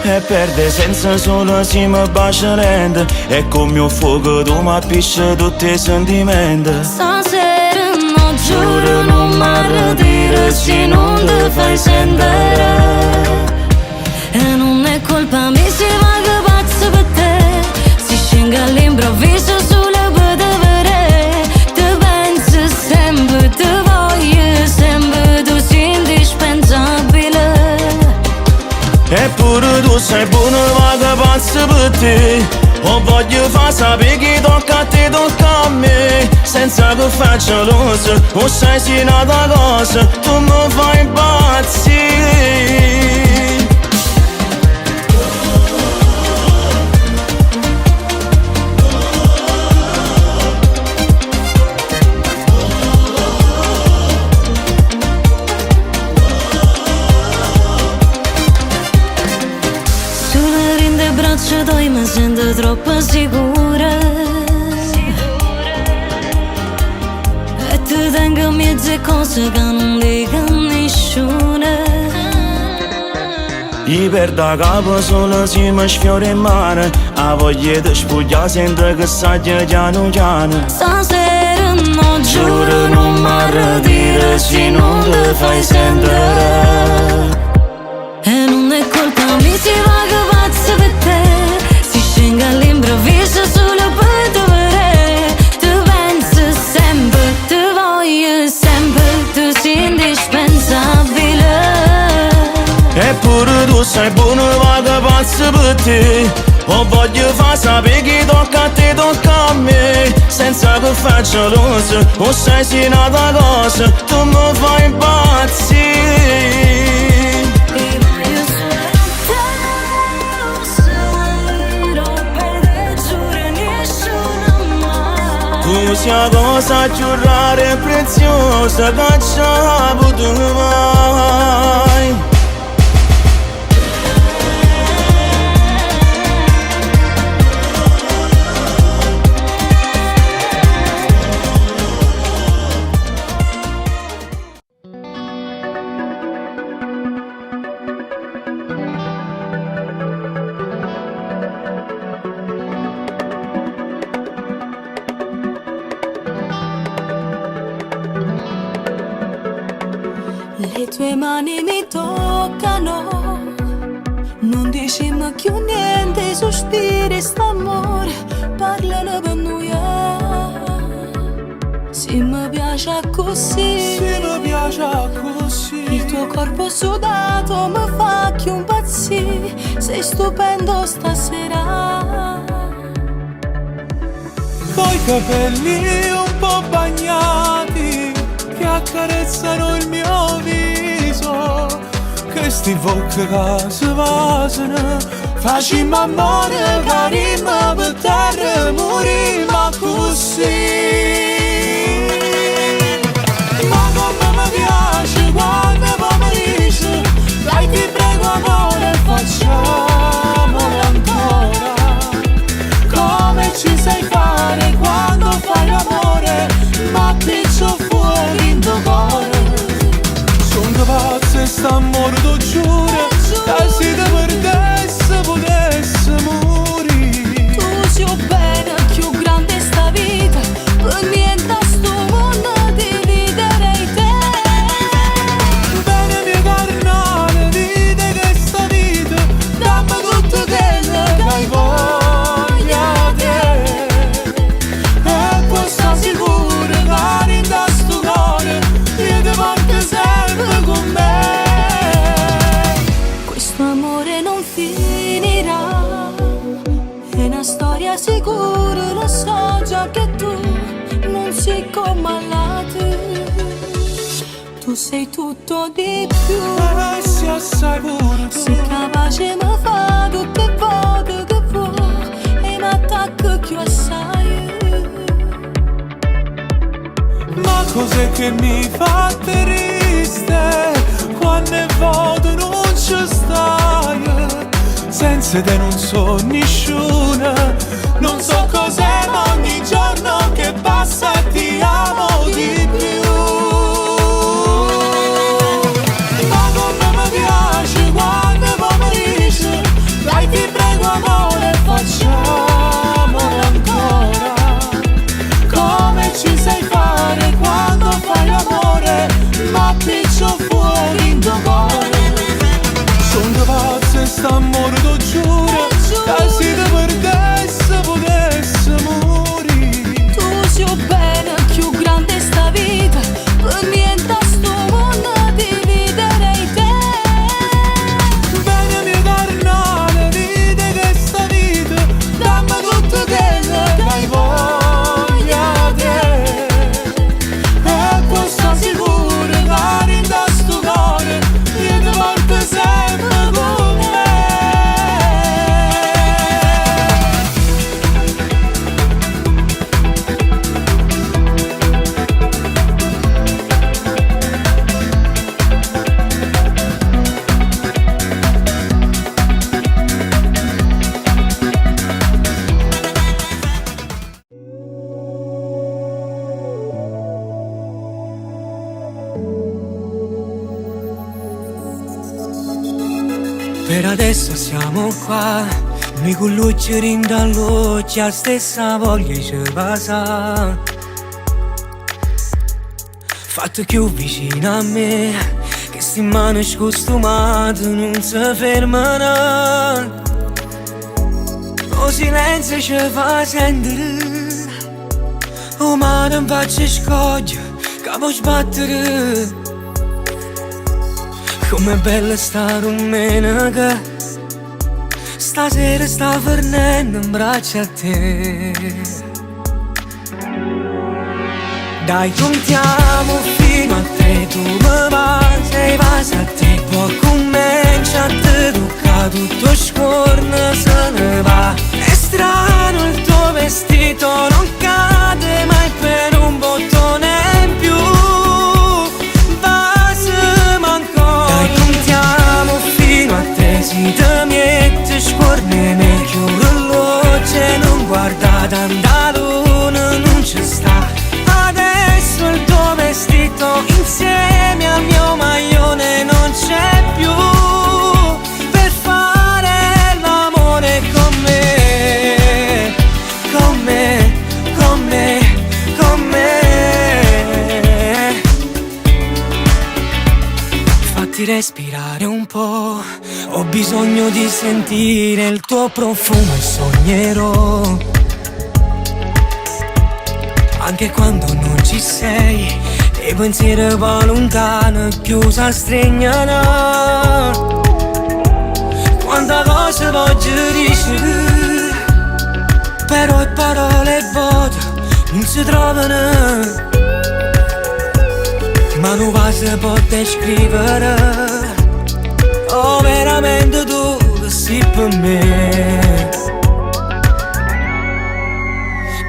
E perde senza solo si mi bacia lenta, e come un fuoco tu mi appisci tutti i sentimenti.
Stasera no giuro non mi arretiro se non ti fai sentire. E non è colpa mia se vago pazzo per te, si scende all'improvviso solo per te vedere. Ti penso sempre, ti voglio sempre, tu sei indispensabile.
Eppure tu sei buono, vaga pazzo per te. O voglio far sapere che tocca a te, tocca a me, senza che faccia luce, o sai se nata cosa, tu mi fai impazzire.
Braccia tuoi mi sento troppo sicura, e ti tengo mezze cose che non dico nessuno.
Io perdo capo solo se mi sfiora in mano. A voglia di spugliare sento che saggia piano piano.
Stasera non
Giuro non mi arredire se non ti fai sentire.
e non è colpa mia se vaga pazza per te. Si scende all'improvviso solo per te vedere. Tu pensi sempre, tu voglio sempre. Tu sei indispensabile.
Eppure tu sei buono, vaga pazza per te. O voglio far sapere che tocca a te, tocca a me. Senza che fai geloso, o sei sì un'altra cosa. Tu mi fai impazzire. Tu sei la cosa più rara e preziosa che ci ha avuto mai.
Le tue mani mi toccano, non diciamo più niente, sospiri st'amore, parlano per noi. Se mi piace così,
Se mi piace così,
il tuo corpo sudato mi fa più impazzire, sei stupendo stasera.
coi capelli un po' bagnati che accarezzano il mio viso, che sti bocche che si vasano, facciamo amore, carimmo per terra, morimmo così. Ma come mi piace quando poi mi dici, dai ti prego amore, facciamolo ancora, come ci sai fare quando fai l'amore, ma piccio fuori in tuo cuore. Sono pazzo e st'amore t'ho giuro, che se ti perdesse potesse morire.
Tu sei bene, più grande sta vita, per niente a sto mondo dividerei te.
Bene mia carnale, vite che sta vita, dammi tutto quello che hai voglia te. E poi sta sicuro che rinda sto cuore, io ti porto sempre con me.
Questo amore non finirà, è una storia sicura, lo so già che tu non sei come l'altro. Tu sei tutto di più,
E sei assai pure tu,
sei capace mi fa tutte le volte che vuoi e mi attacca più assai.
ma cos'è che mi fa triste quando è voto non ci stai? Senza te non so nessuno, non so cos'è, ma ogni giorno che passa ti amo di più. Ma come mi piace quando poi mi dici, dai ti prego amore, facciamolo ancora, come ci sai fare quando fai l'amore, ma piccio fuori in tuo cuore. Sono pazzo e st'amore t'ho giuro, che se ti perdesse potesse morire.
Tu sei bene, più grande sta vita, per niente a sto mondo dividerei te.
Bene mia carnale, vite che sta vita, dammi tutto quello che hai voglia te. E poi sta sicuro che rinda sto cuore, io ti porto sempre con me.
Per adesso siamo qua, noi con luce rindall'occhio, la stessa voglia ci passa. Fatto più vicino a me, che sti mani scostumate non si fermano. Lo silenzio ci fa sentire, oh ma non faccio scoglie, che può sbattere. Com'è bella sta domenica, stasera sta fornendo in braccio a te. Dai contiamo fino a 3, tu mi vai, sei vas a te. Poi comincia a te tocca, tutto scorno se ne va. È strano il tuo vestito, non cade mai per un bottone in più. Fino a te si te mette scorne meglio l'orologio, non guarda tanta luna, non ci sta. Adesso il tuo vestito insieme al mio maglione non c'è più, per fare l'amore con me, con me, con me, con me. Fatti respirare un po', ho bisogno di sentire il tuo profumo e sognerò. Anche quando non ci sei, i pensieri va lontano, chiusa stringano. Quanta cosa voglio dire, però le parole vuote non si trovano. Ma non va se può descrivere, oh veramente tu che sei per me.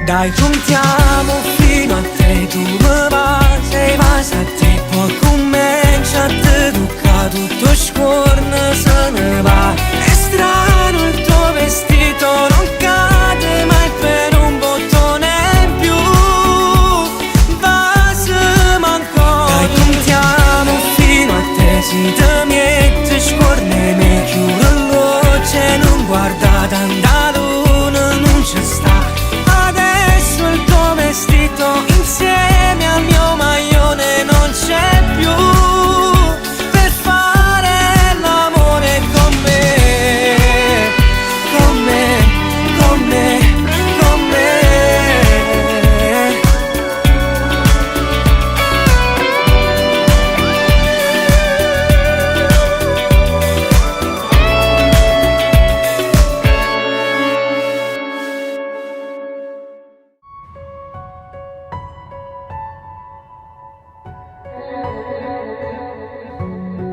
Dai contiamo fino a 3, tu mi vai, sei vas a te. Poi comincia a te tocca, tutto scorno se ne va. È strano il tuo vestito, non cade mai per un bottone in più. Contiamo fino a 3, si te mette scorne meglio l'orologio, non guarda tanta luna, non ci sta. Adesso il tuo vestito insieme al mio maglione non c'è più, per fare l'amore con me, con me, con me, con me.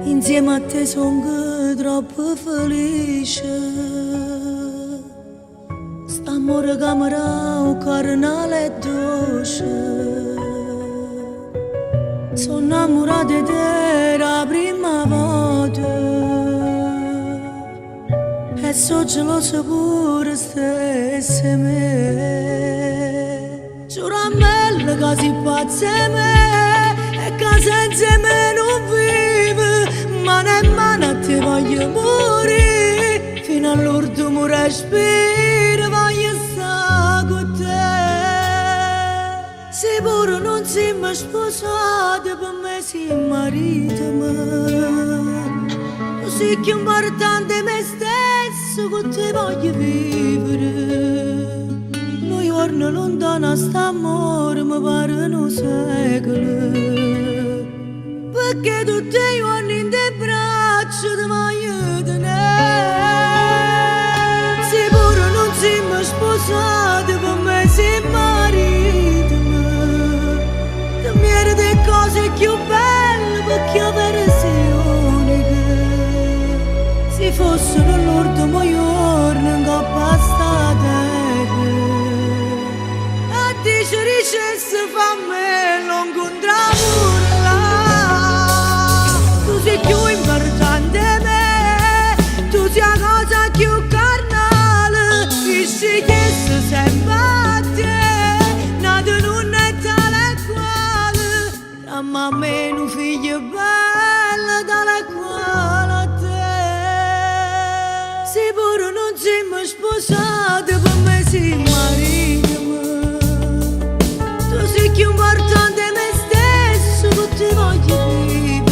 Insieme a te sono troppo felice. St'amore camera o carnale e dolce. Sono innamorata di te la prima volta e so gelosa pure stesse me. Giuro a me che si pazza me e che senza me non vive. Mano in mano a te voglio morire, fino all'ultimo respiro voglio stare con te. Se pure non siamo sposati, per me sei marito mio. Tu sei più importante me stesso, con te voglio vivere. Noi giorni lontano st'amore mi pare un secolo. Perché tutti i giorni in te braccia ti voglio tenere. Se pure non siamo sposati, per me sei marito mio. Ti meriti le cose più belle, perché la versione che se fossero l'ultimo giorno in coppa sta terra. A te ci ricesse fa me non incontravo. Sei più importante me, tu sei la cosa più carnale, dici che sei sempre a te, nato non è tale quale, la mamma è un figlio bello tale quale a te. sposati per me sei marito mio. Tu sei più importante di me stesso che ti voglio vivere.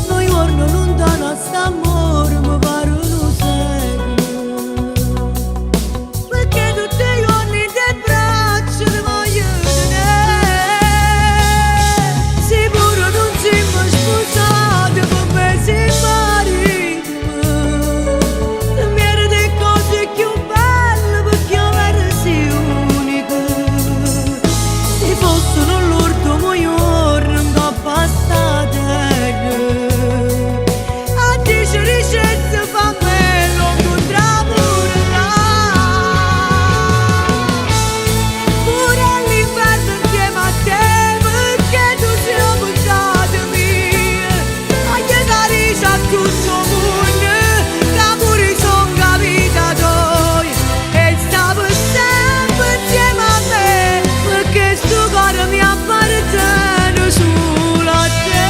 Noi giorni lontano a st'amore mi pare un secolo, perché tutti i giorni te braccia ti voglio tenere. Se pure non siamo sposati per me sei marito mio. Se mi eri di cose più belle perché io ero sei unica. Se fossero l'ultimo giorno in coppa a sta terra, a dice ricette fa me lo pure là. Pure all'inverno insieme a te, perché tu sei abusata mia. A chiedere a tutto il mondo che pure sono capita tua e stavo sempre insieme a me, perché sto cuore mi appartiene solo a te.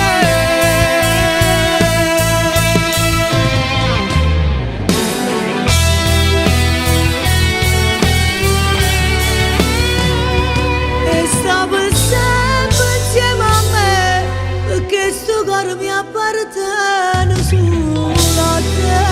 E stavo sempre insieme a me, perché sto cuore mi appartiene solo a te.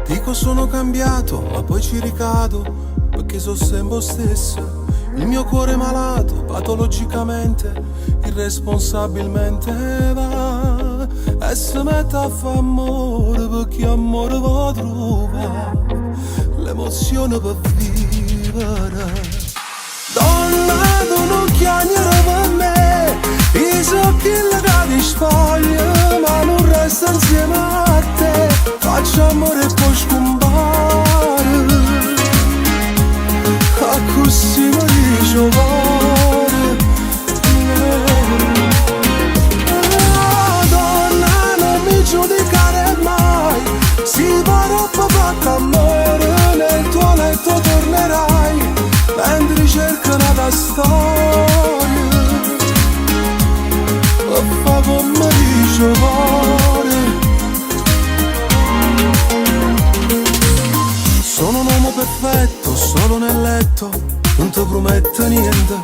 Dico sono cambiato, ma poi ci ricado, perché sono sempre stesso. Il mio cuore malato, patologicamente, irresponsabilmente va e si mette a fare amore, perché amore va trovare l'emozione per vivere. Donna, tu non chiamare per me, io so che la ti spoglia, ma non resta insieme a te. Faccio amore e poi scompare, a così mi dice cuore. Donna, non mi giudicare mai, si va troppo fatto amore, nel tuo letto tornerai, mentre cerca una storia, e fa come dice cuore. Sono un uomo perfetto, solo nel letto, non ti prometto niente.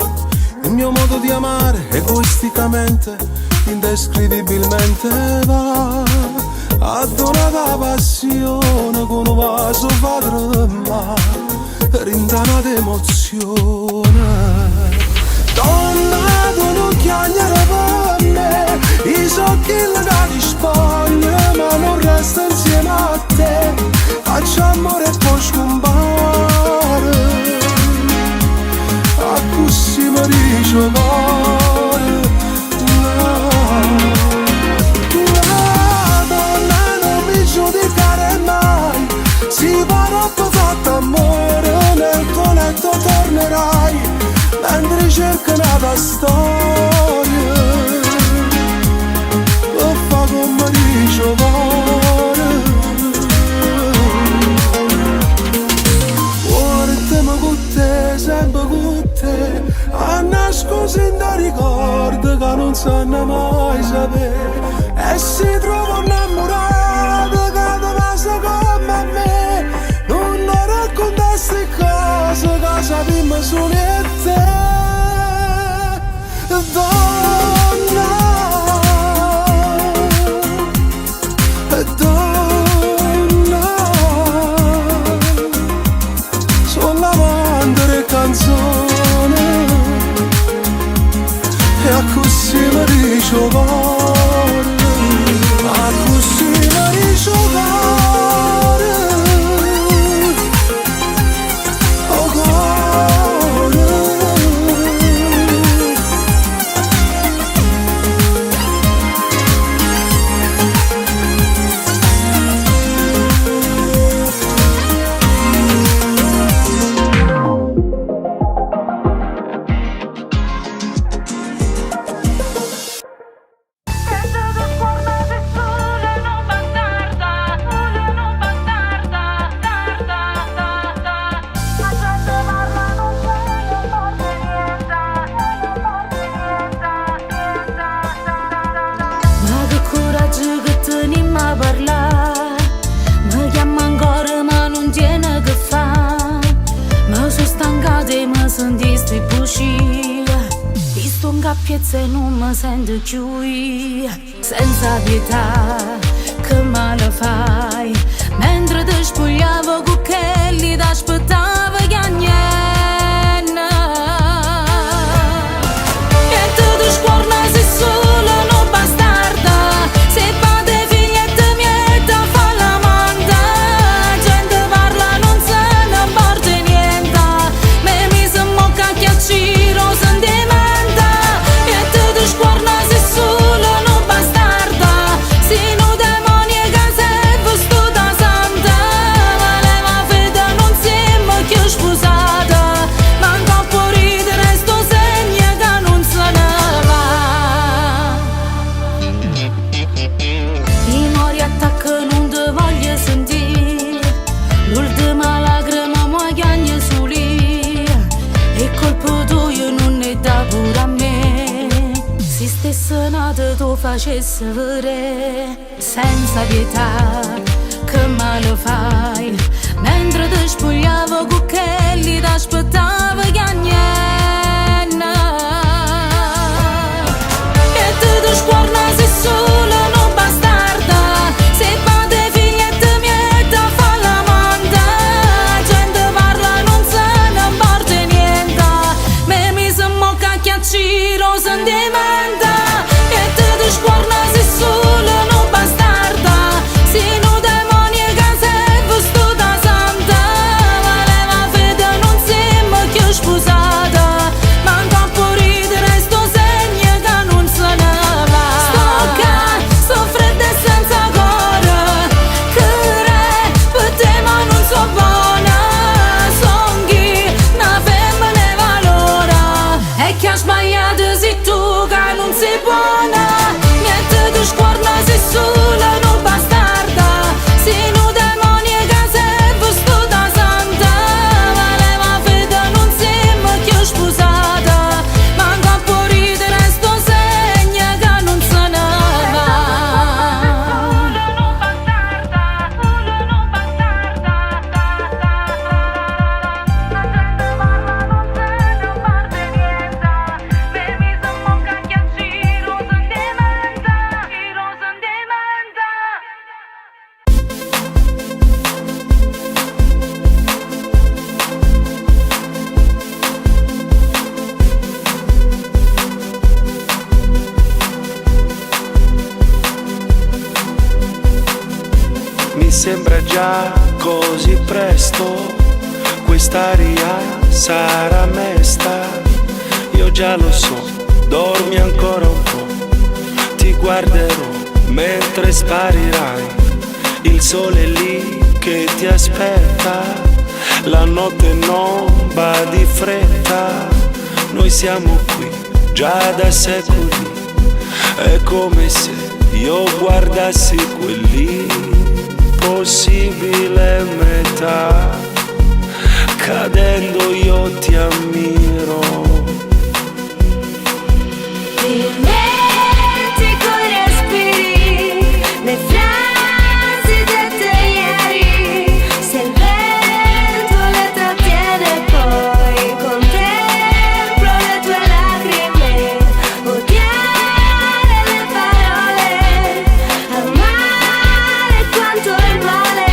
Il mio modo di amare, egoisticamente, indescrivibilmente va a donare passione con un vaso padre, ma rindana d'emozione. Donna, tu non chiamare per me, io so che la ti spoglia, ma non resta insieme a te. Faccio amore e poi scompare, a così mi dice cuore. Donna, non mi giudicare mai, si va troppo fatto amore, nel tuo letto tornerai, mentre cerca una storia, e fa come dice cuore. Sempre con te, a nascondere da ricordi che non sanno mai sapere, e si trova innamorato che ti passa come a me. Non raccontare queste cose che sappiamo solo io e te. Donna, donna, sono l'amante delle canzoni, e a così mi dice cuore.
uscire. Visto un cappiezzo e non mi sento più io. Senza pietà, che male fai. Mentre ti spogliavo con quelli, ti aspettavo che niente. E tu ti scorna sei solo non bastarda. Se fate figliette miette fa la manda. Gente parla non se ne importa niente. Me mi se mocca chiacciro sentimenta. E tu ti scorna sei solo non bastarda. Si no demoni che sei vestuta santa. Valeva fede non siamo più sposata. Manca un po' ridere sto segno che non se ne va. I mori attacco non ti voglio sentire. L'ultima lacrima mi chiagna su lì. E colpo tuo non è da pure a me. Se stesse nata tu facesse vedere. Senza pietà, che male fai. Mentre ti spogliavo con quelli, ti aspettavo che niente. E tu ti scorna sei solo non bastarda. Se fate figliette miette fa la manda. Gente parla non se ne importa niente. Me mi se mocca chiacciro sentimenta. E tu ti scorna sei solo non bastarda. Si no demoni che sei vestuta santa. Valeva fede non siamo più sposata. Manca un po' ridere sto segno che non se ne va. Sto qua, sto fredda e senza cuore. Che re, per te ma non so buona. Son chi, una femmina e valora. E che ha sbagliato sei tu che non sei buona. Niente ti scorna sei sola non bastarda. Si no demoni che sei vestuta santa. Valeva fede non siamo più sposata. Manca un po' ridere sto segno che non se ne va.
Mi sembra già così presto, quest'aria sarà mesta. Io già lo so, dormi ancora un po'. Ti guarderò mentre sparirai. Il sole è lì che ti aspetta. La notte non va di fretta. Noi siamo qui già da secoli. È come se io guardassi quelli. Possibile metà, cadendo io ti ammiro.
Dimentico i respiri, le frasi dette ieri. Se il vento le trattiene poi contemplo le tue lacrime. Odiare le parole, amare quanto il male.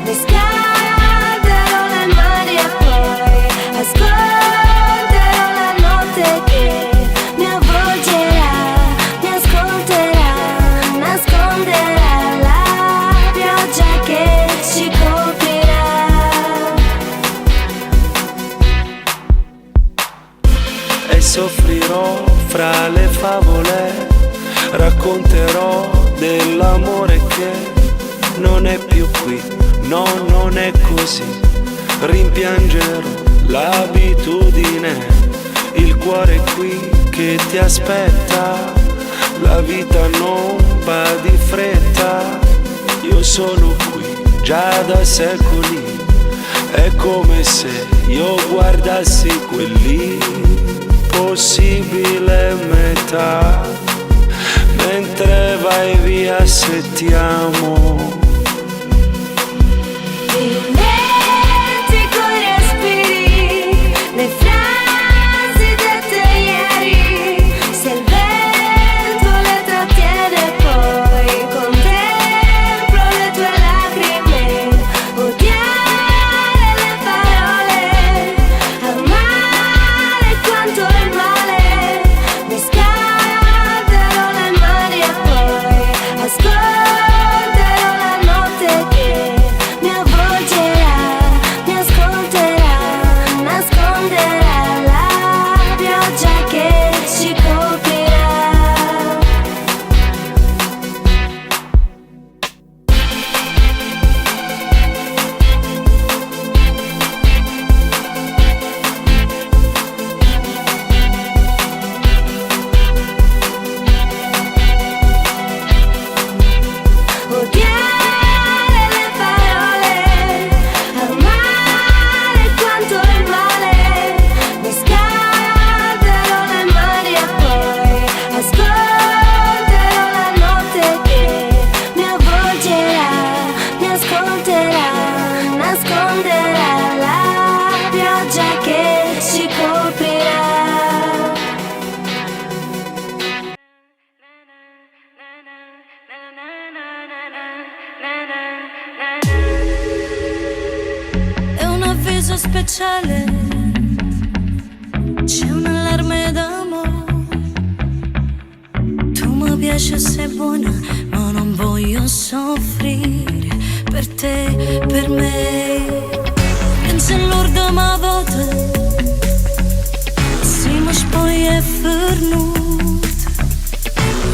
Mi scalderò le mani e poi ascolterò la notte che mi avvolgerà, mi ascolterà, nasconderà la pioggia che ci coprirà.
E soffrirò fra le favole, racconterò dell'amore che non è più qui, no, non è così. Rimpiangerò l'abitudine, il cuore qui che ti aspetta. La vita non va di fretta, io sono qui già da secoli. È come se io guardassi quelli, possibile metà. Mentre vai via se ti amo.
Dimentico i respiri, le frasi
so speciale, c'è un allarme d'amore. Tu mi piaci, sei buona, ma non voglio soffrire per te, per me. Penso all'ordine volta, se mi spogli è fernuto,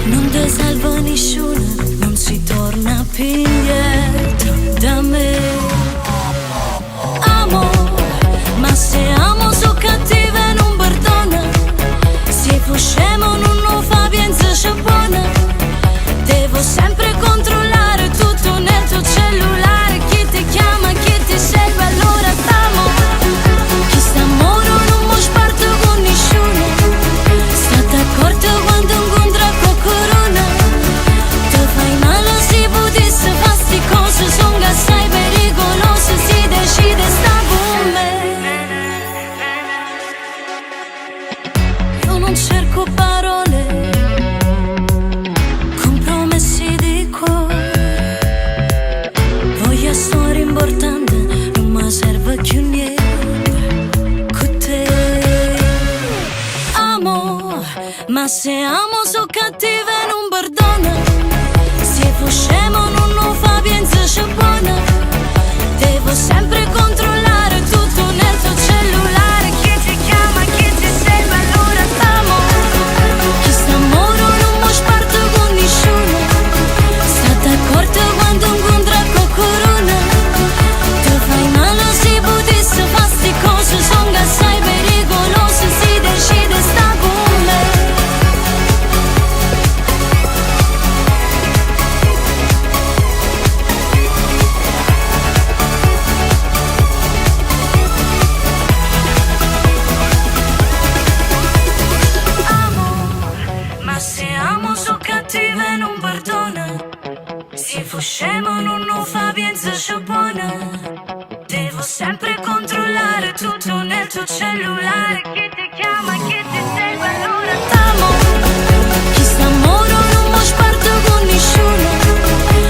non ti salva nessuno, non si torna più indietro da me. Ma se amo so cattiva e non perdona, se fu scemo non lo fa pensa c'è buona. Devo sempre controllare tutto nel tuo cellulare, chi ti chiama, chi ti segue, allora t'amo. Chi sta moro non mi sparto con nessuno, state accorto quando incontra qualcuno. Ti fai male se potessi fare sti cose, sono assai pericolose, si decide sta con me. Non cerco parole, compromessi di cuore. Voglio storia importante, non mi serve più niente con te. Amo, ma se amo so cattiva e non perdona, se fu scemo non lo fa pensa c'è buona. Devo sempre controllare tutto nel tuo cellulare, chi ti chiama, chi ti segue, allora t'amo. Chi sta moro non mi sparto con nessuno, state accorto quando incontra qualcuno. Tu fai male se potessi fare sti cose, sono assai pericolose, si decide sta con me. Se amo so cattiva e non perdona, se fu scemo non lo fa pensa c'è buona. Devo sempre controllare tutto nel tuo cellulare, chi ti chiama, chi ti segue, allora t'amo. Chi sta moro non mi sparto con nessuno,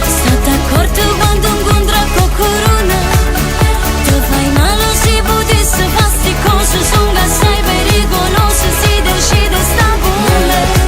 state accorto quando incontra qualcuno. Tu fai male se potessi fare sti cose, sono assai pericolose, si decide sta con me.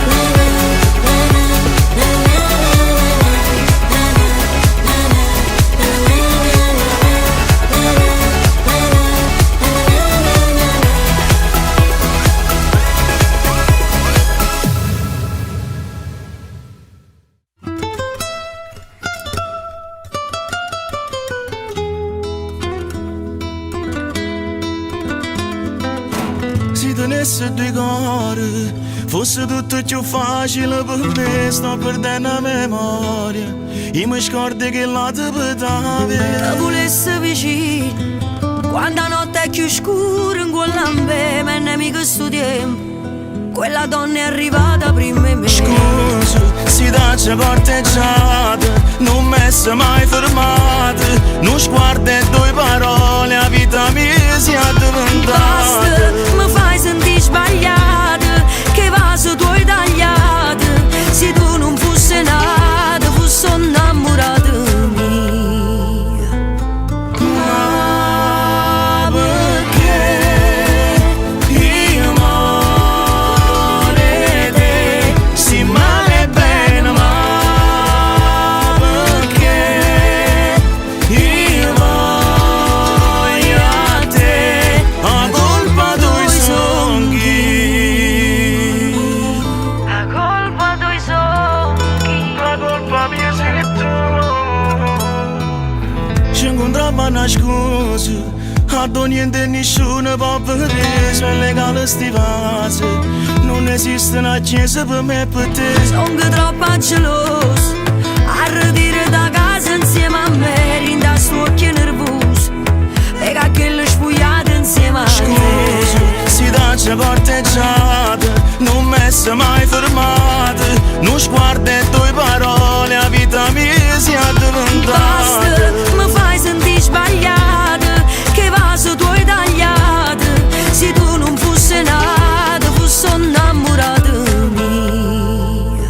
Se tenesse due cuori, fosse tutto più facile per me, sto perdendo la memoria. Io mi scordo che là ti potavi.
Te volesse vicino, quando la notte è più scura, in quell'ambe, ma è nemico sto tempo. Quella donna è arrivata prima di me.
Scusa, si daccia corteggiata, non mi sei mai fermata. Non sguardo e due parole, la vita mia si è addormentata.
Basta, mi fai sentire sbagliata, che vaso tu hai tagliato. Se tu non fossi nata, fossi innamorata mia.
Ma perché io amore te, si male bene, ma perché io voglio a te, a colpa dei sogni.
A colpa dei sogni,
La colpa mia sei tu. Ci incontriamo a una scusa, a niente nessuno può vedere, sono legale sti vasi, non esiste una chiesa per me e per te.
sono troppo geloso, a ridire da casa insieme a me, rinda su occhi nervosi, e che le spugliate insieme a me.
Scusa, si daccia corteggiata, non mi sei mai fermata. Non sguardo e due parole, la vita mia si è addormentata.
Basta, mi fai sentire sbagliata, che vaso tu hai tagliato. Se tu non fossi nata, fossi innamorata mia.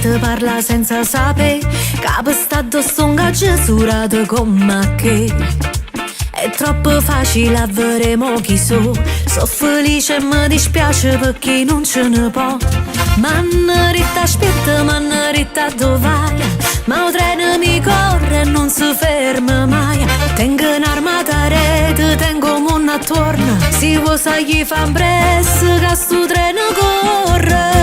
te parla senza sapere, capo sta addosso un cesurato come che. È troppo facile, avremo chi so felice e mi dispiace perché non ce ne può. Mannerita aspetta, mannerita dove vai? Ma il treno mi corre e non si ferma mai. Tengo un'armata rete, tengo un attorno. Si vuoi sai chi fa un presso che sto treno corre.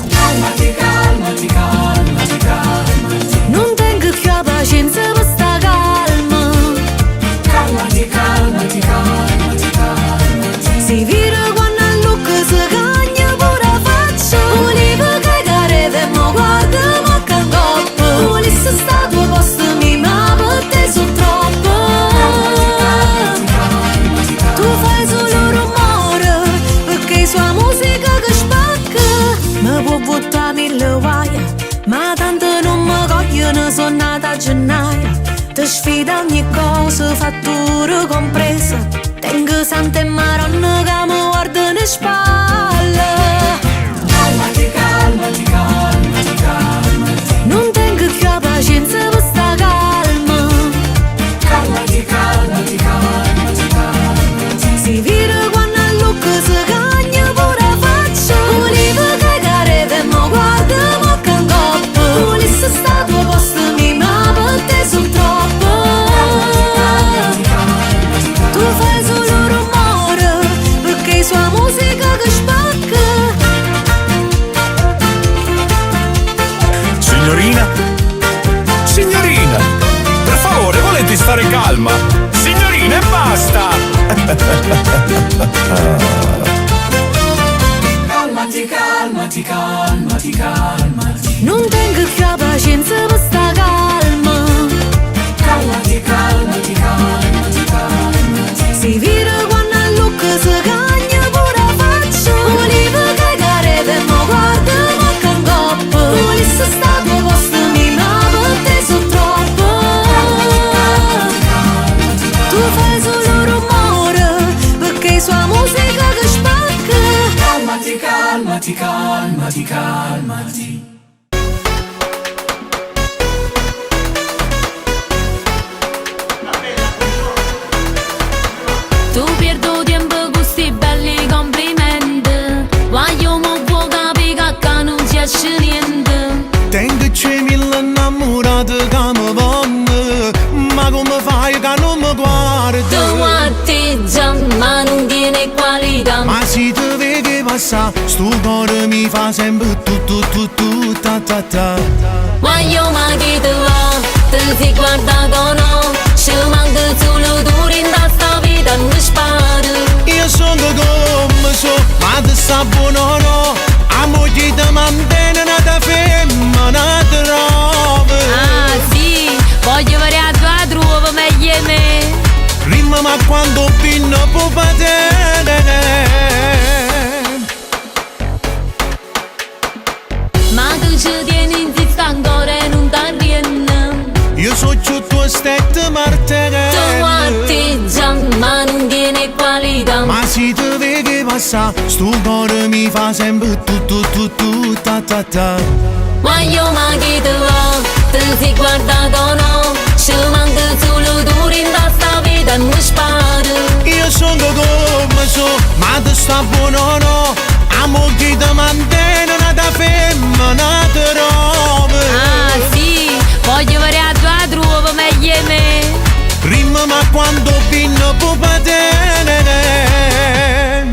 Calmati, calmati, calmati, calmati.
Non tengo più la pazienza per sta calma.
Calmati, calmati, calmati, calmati.
Si vira quando il look si cagna pure faccia. Volevo cagare e mo guarda ma che coppa. Volesse sta due posto mi ma per te sono troppo. Tu fai solo rumore perché sua musica che spacca. Mi può buttare mille guaia ma tanto non mi cogliono, sono nata a gennaio. Ti sfida ogni cosa, fattura compresa. Tengo sante maronna che mi guardano in spalle.
Calmati, calmati, calmati, calmati.
Non tengo più la pazienza per sta calma.
Calmati, calmati, calmati, calmati.
Si vira quando il look si cagna pure faccia. Volevo cagare e mo guarda ma che coppa. Volesse sta due posto mi ma per te sono troppo. Tu fai solo rumore perché sua musica che spacca.
Signorina? Signorina! Per favore, volete stare calma? Signorina, e basta!
Calmati, calmati, calmati, calmati.
Non tengo più la pazienza per sta calma.
Calmati, calmati, calmati, calmati.
Si vira quando il look si cagna pure faccia. Volevo cagare e mo guarda ma che coppa. Volesse sta due posto mi ma per te sono troppo. Tu fai solo rumore perché sua musica che spacca.
Calmati, calmati, calmati, calmati.
Tu perdo tempo con questi belli complimenti. Voglio mo vuoi capire che non ci esce niente.
Tengo 1000 innamorate che mi vanno, ma come fai che non mi guardi?
Tu atteggia ma non tiene qualità.
Ma se ti vedi passare, sto cuore mi fa sempre tu ta ta ta.
Voglio ma chi te va, te si guarda con no. Ci manca solo tu in sta vita non spara.
Io sono come so, ma ti sta buono no. A moglie ti mantiene nata femmina ti roba.
Ah sì, voglio vedere a tua trova meglio me.
Rima ma quando pinno può padere.
Ma tu ci tieni in zista ancora e non t'arrienna.
Io so giù tuo stette martere.
Tu atteggia ma non tiene qualità.
Ma se ti vedi passare, sto cuore mi fa sempre tu ta ta ta.
Voglio ma chi te va, te si guarda con no. Ci manca solo tu in sta vita non spara.
Io sono come so, ma ti sta buono no. A moglie ti mantiene nata femmina ti roba.
Ah sì, voglio vedere a tua trova meglio me.
Rima ma quando pinno può padere.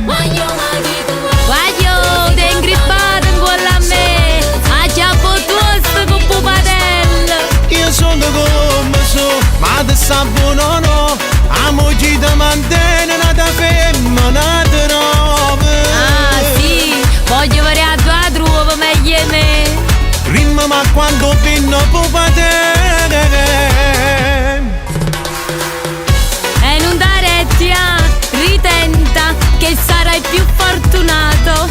Voglio ma chi te va. Voglio, te ingrippato in quella a me. A chiappo tosto con pupadella.
Io sono come so, ma ti sta buono no. A moglie ti mantiene nata femmina ti roba.
Ah sì, voglio vedere a tua trova meglio me.
Rima ma quando pinno può padere.
E non dare ritenta che sarai più fortunato.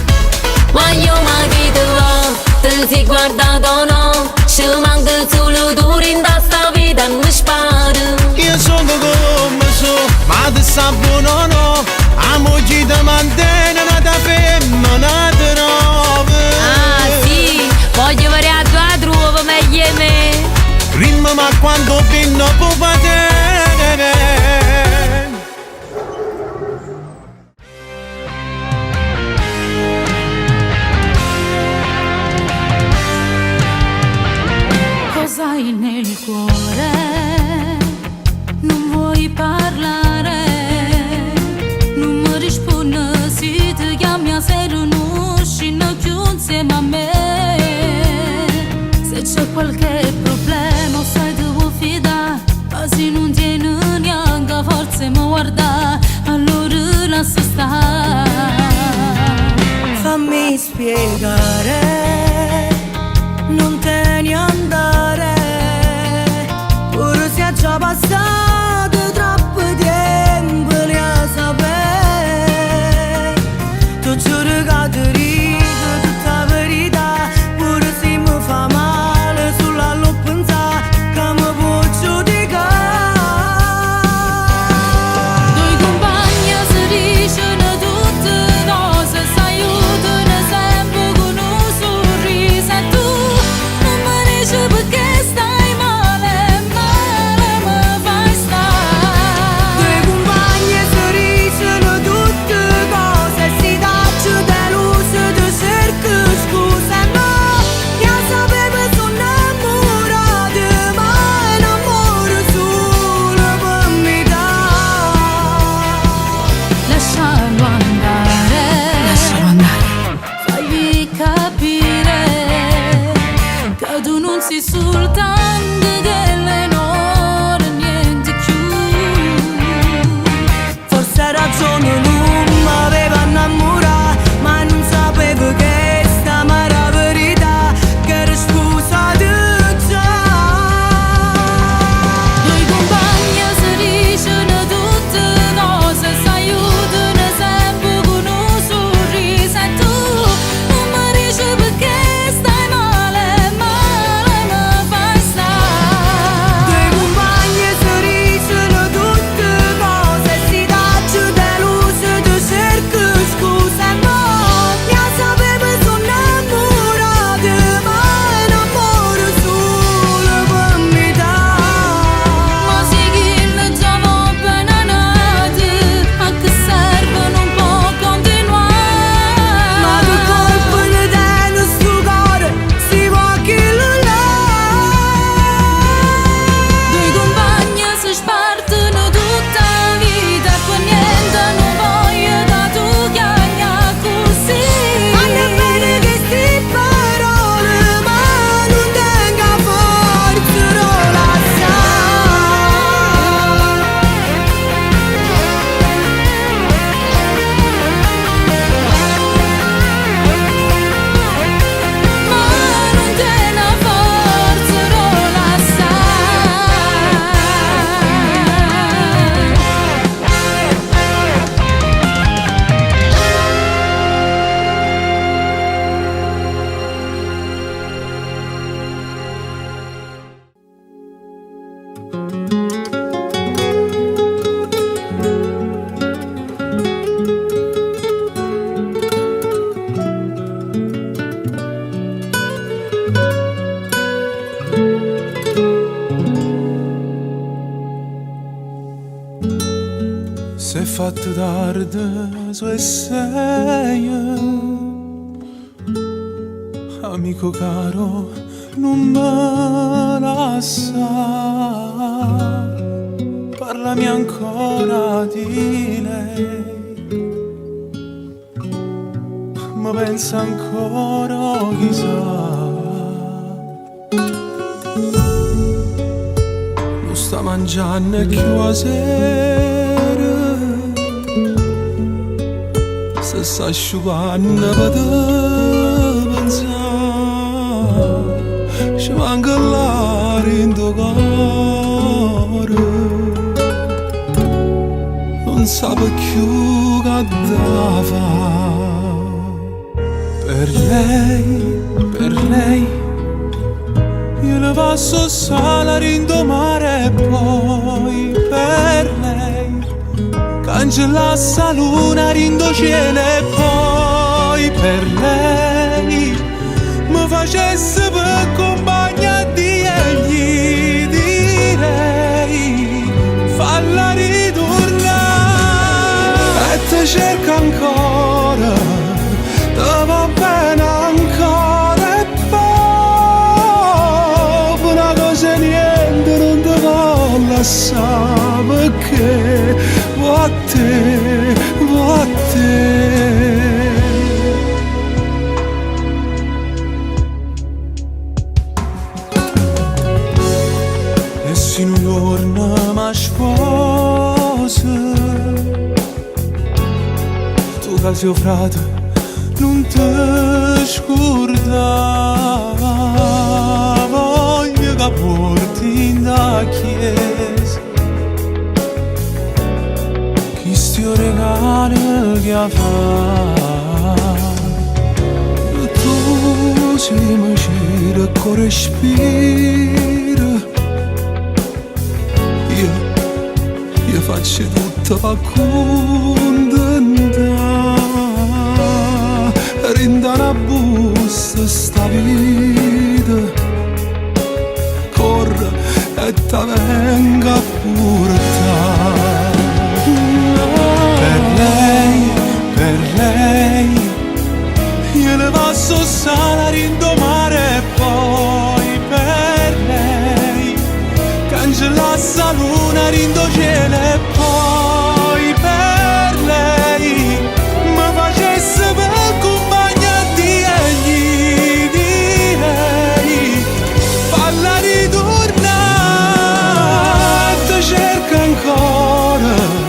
Voglio ma chi te va, te si guarda con no. Ci manca solo tu in sta vita non spara.
Io sono come so, ma ti sta buono no. A moglie ti mantiene nata femmina ti roba.
Ah sì, voglio vedere guardare, allora lascia stare. Fammi spiegare, non te ne andare, pure se è già passato troppo tempo, ne a sapere. Tu giuro che ti rido tutta la verità, pure se mi fa male sulla lo pensare che mi può giudicare. Due compagni si dicono tutte cose, si aiutano sempre con un sorriso, e tu non mi dici perché stai male, male mi fai stare. Due compagni si dicono tutte cose, si daccio deluso, ti cerco scusa, no, io sapevo sono innamorata, ma è un amore solo per me dà. Lascialo andare, fagli capire che tu non sei soltanto delle ore, niente più. Forse ha ragione, non mi aveva innamorato, ma non sapevo che sta amara verità, che ero sposata già. Due compagni si dicono tutte cose, si aiutano sempre con un sorriso, e tu non mi dici perché stai male, male mi fai stare. Due compagni si dicono tutte cose, si daccio deluso, ti cerco scusa, no, io sapevo sono innamorata, ma è un amore solo per me dà. Ma sì che già va appena nati, a che serve non può continuare. Ma che colpa ne tiene sto cuore, si può killare. Due compagni si spartono tutta la vita, e per niente non voglio da tu chiagna così. Voglio bene che sti parole, ma non tenga forza, non la sa. Ma non tenga forza, non la sa.
Se è fatto tardi, so e sei, amico caro, non me lascia. Parlami ancora di lei, ma pensa ancora chissà. Lo sta mangiando e più a sera, se sta asciugando per te pensare, ci manca l'aria in tuo cuore, non sa più che da fa. Per lei io le passo sola rindomare, e poi per lei cancellassa la luna rindo cielo, e poi per lei mi facesse per compagna di egli, direi falla ritornare. E te cerca ancora, te va bene ancora, e poi una cosa niente non te va lasciare, perché vuoi a te, vuoi a te. E se un giorno mi sposi, occasione frate non ti scordare, voglio che porti in da chiesa chi sto regalo che ha fatto. Tu sei mi gira con respiro, io faccio tutto per contentare, rinda una busta sta vita, corre e ti venga a portare. Per lei, io le passo sana rindomare e poi per lei cancellasse la luna rindo cielo e poi per lei mi facesse per compagnia di egli, direi falla ritornare, ti cerca ancora,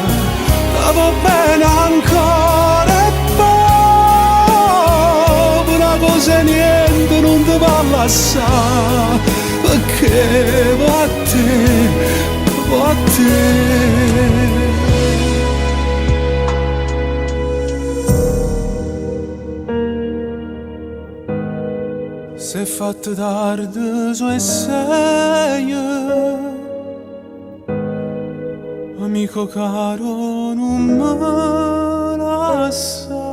va bene ancora e poi una cosa niente non ti va a lasciare, perché va a te, va a te. Se è fatto tardi su e sei, amico caro non me lascia.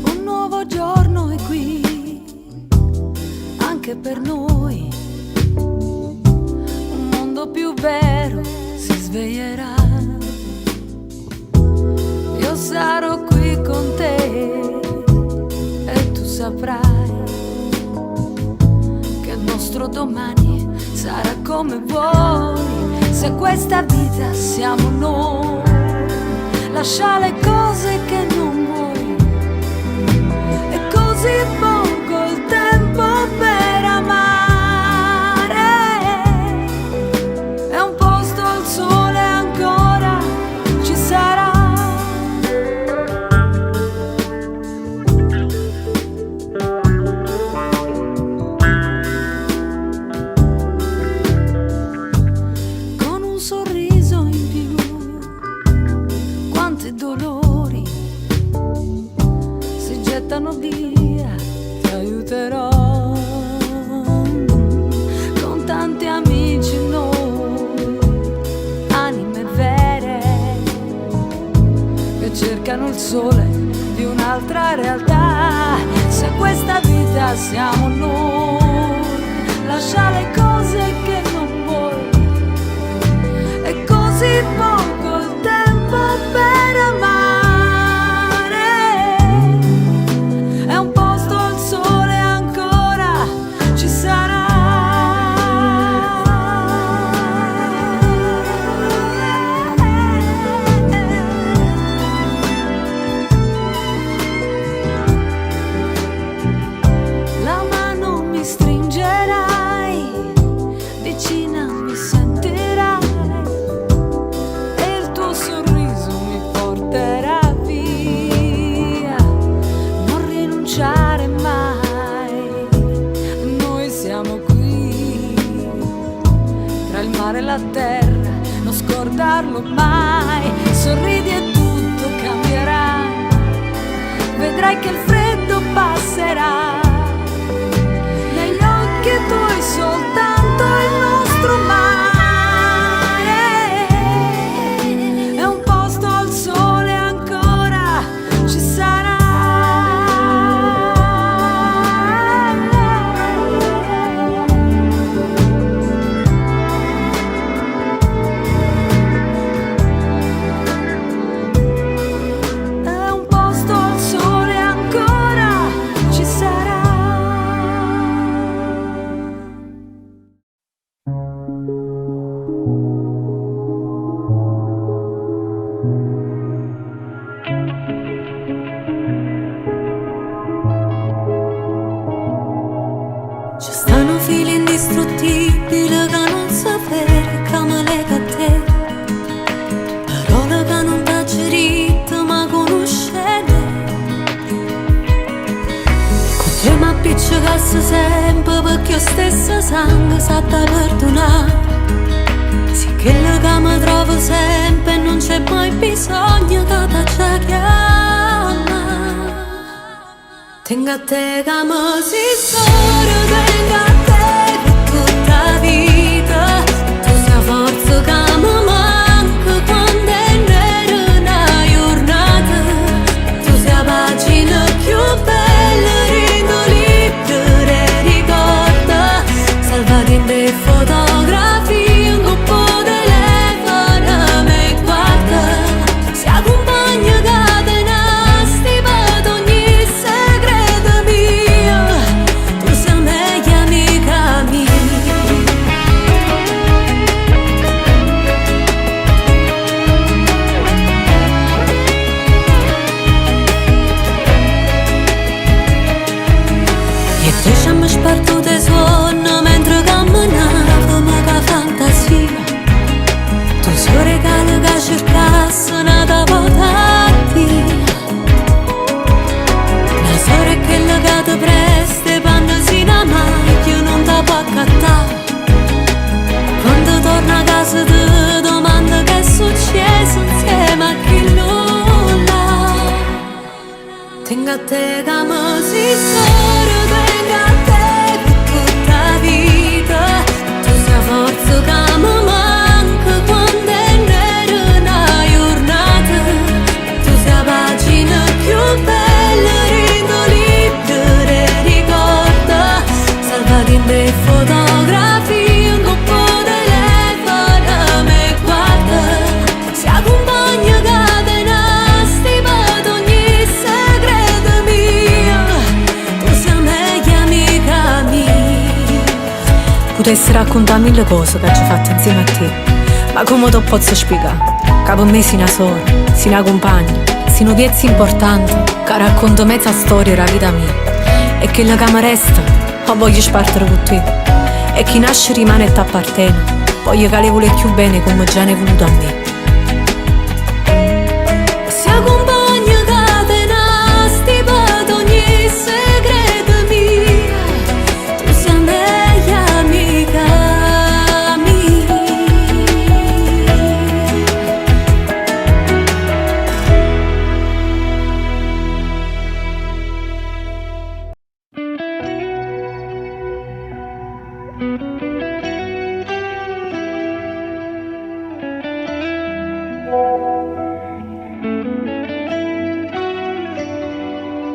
Un nuovo giorno è qui, anche per noi. Un mondo più vero si sveglierà. Io sarò qui con te e tu saprai che il nostro domani sarà come vuoi. Se questa vita siamo noi, lascia le cose che non vuoi. È così poco il tempo per amare. È un posto al sole ancora ci sarà. Con un sorriso in più, quanti dolori si gettano via, ti aiuterò. Con tanti amici noi, anime vere che cercano il sole di un'altra realtà. Se questa vita siamo noi, lascia le cose che non vuoi. È così poco il tempo per amare. È un posto al sole ancora ci sarà. La mano mi stringerai, vicina mi sentirai e il tuo sorriso mi porterà via. Non rinunciare mai, noi siamo qui tra il mare e la terra, non scordarlo mai. Sorridi e tutto cambierà, vedrai che il freddo passerà. Negli occhi tuoi soltanto il nostro mare. È un posto al sole ancora ci sarà.
passa sempre perché io stessa sangue sa da perdonare. Sì che che mi trovo sempre e non c'è mai bisogno che ti chiama. Tengo a te che mi si storia, tengo a te per tutta la vita. Tu sei forza che mi manca quando è nera una giornata. Tu sei la pagina più bella, rindo libro e ricorda. Salvati in dei fotografie, un po' telefono mi guarda. Si accompagna catenasti per ogni segreto mio. Tu sei meglio amica mia. E te ci hanno spartuto i sonno mentre camminavamo con fantasia. Tu sei un regalo che cercassi una volta a te. La storia è quella che ti presta quando si innamora non ti può accattare. Quando torna a casa ti domanda che è successo insieme a chi nulla. Tengo a te che mi si storia, tengo a te per tutta la vita. Tu sei forza che mi manca quando è nera una giornata. Tu sei la pagina più bella, rindo libro e ricorda. Salvati in dei fotografie, un po' telefono mi guarda. Si accompagna catenasti per ogni segreto mio. Tu sei meglio amica mia. Potessi raccontare mille cose che ci ho fatto insieme a te, ma come te posso spiegare? Che per me sei una sorella, sei una compagna, sei un pezzo importante che racconta mezza storia della vita mia. E che la che mi resta, la voglio spartire con te. E chi nasce rimane e ti appartiene. Voglio che le vuole più bene come già ne è voluto a me. Si accompagna catenasti per ogni segreto mio. Tu sei meglio amica mia.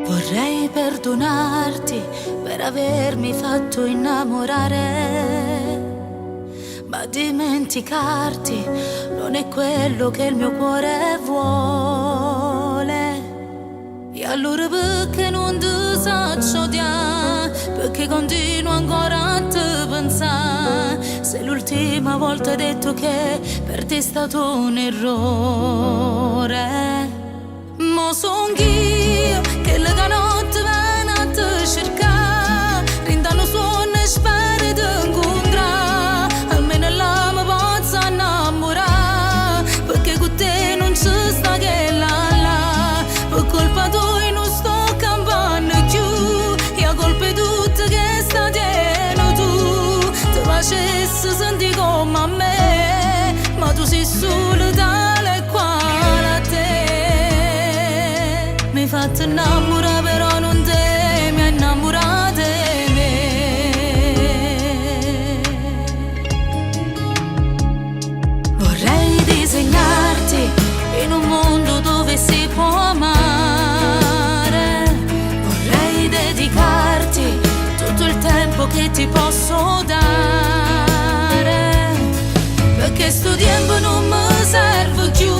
Vorrei perdonarti per avermi fatto innamorare, ma dimenticarti non è quello che il mio cuore vuole. E allora perché non ti saccio odiare? Perché continuo ancora a te pensare? Se l'ultima volta hai detto che per te è stato un errore. Mo son io che la notte viene a te cercare, rindano suono e spero di incontrare. Almeno là mi posso innamorare, perché con te non ci sta che là. Per colpa tua non sto campando più, e a colpa tutte che sta dietro tu. Ti facessi sentire come a me, ma tu sei solo tale e quale a te. Mi hai fatto innamorare però non te, mi hai innamorato di me. Vorrei disegnarti in un mondo dove si può amare. Vorrei dedicarti tutto il tempo che ti posso dare, perché sto tempo non mi serve più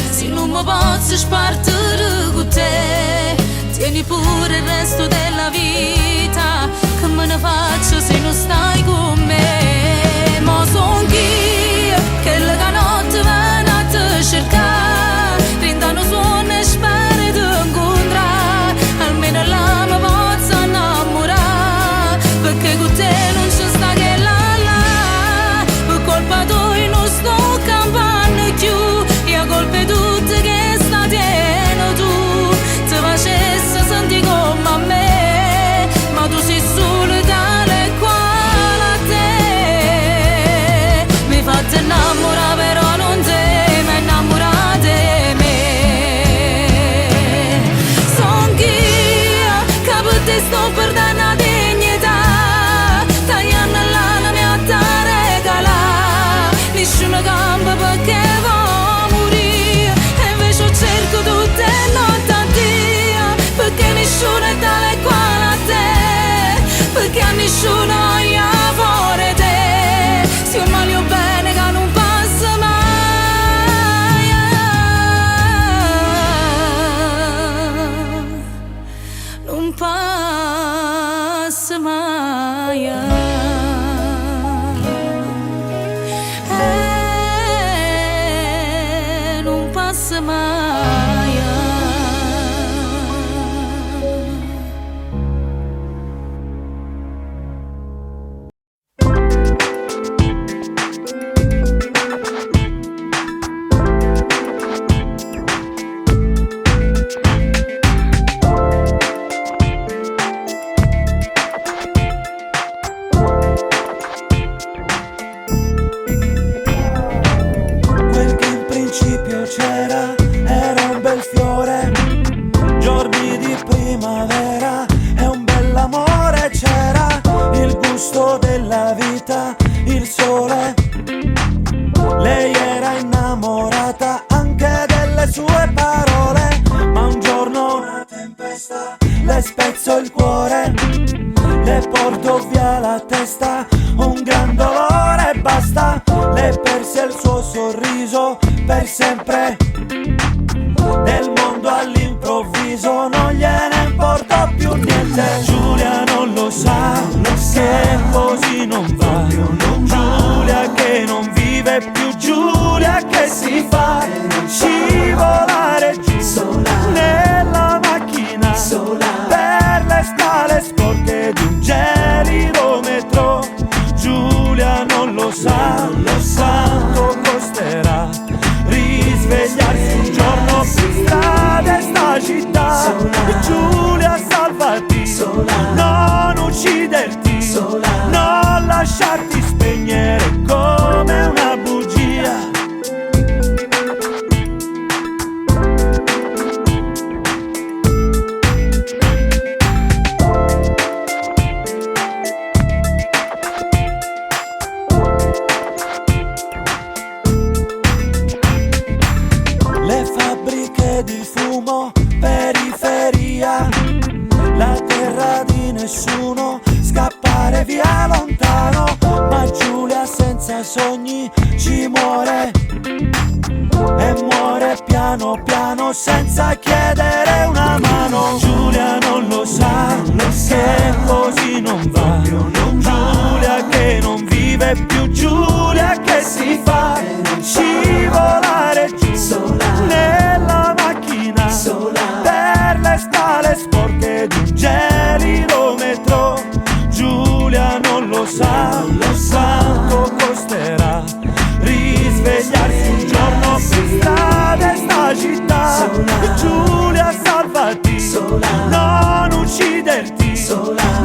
se non mi posso spartire con te. Tieni pure il resto della vita, che me ne faccio se non stai con me. Mo son io che la notte viene a te cercare, rindano suono e spero di incontrare. Almeno là mi posso innamorare, perché con te non ci sta che là. Per colpa tua non sto campando più, e a colpe tutte che sta dietro tu. Ti facessi sentire come a me, ma tu sei solo
le spezzo il cuore, le porto via la testa, un gran dolore basta, le persi il suo sorriso per sempre, del mondo all'improvviso non gliene importa più niente. Giulia non lo sa, che così non va, Giulia che non vive più, Giulia che si fa scivolare giù nella macchina per le scale sporche di un gelido metro. Giulia non lo sa, quanto costerà risvegliarsi un giorno su strade sta città. Giulia salvati, non ucciderti, non lasciarti spegnere come una bugia. Le fabbriche di fumo, periferia, la terra di nessuno, scappare via lontano. Ma Giulia senza sogni ci muore, e muore piano piano senza chiedere una mano. Giulia non lo sa, che così non va, Giulia che non vive più, Giulia che si fa scivolare giù nella macchina per le scale sporche di un gelido metro. Giulia non lo sa, quanto costerà risvegliarsi un giorno su strade sta città. Giulia salvati, non ucciderti,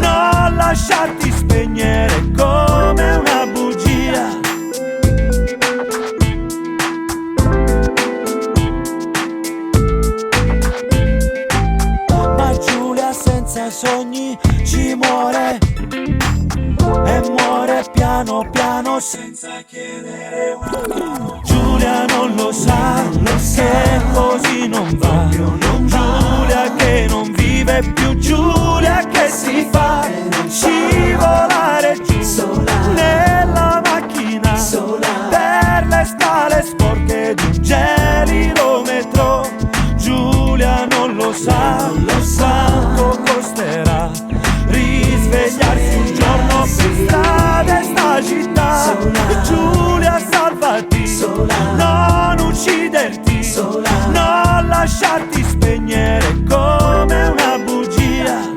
non lasciarti spegnere come una bugia. Ma Giulia senza sogni ci muore, e muore piano piano senza chiedere una mano. Giulia non lo sa, che così non va, Giulia che non vive più, Giulia che si fa scivolare giù nella macchina per le scale sporche di un gelido metro. Giulia non lo sa, quanto costerà risvegliarsi un giorno su strade sta città. Giulia salvati, non ucciderti, non lasciarti spegnere come una bugia.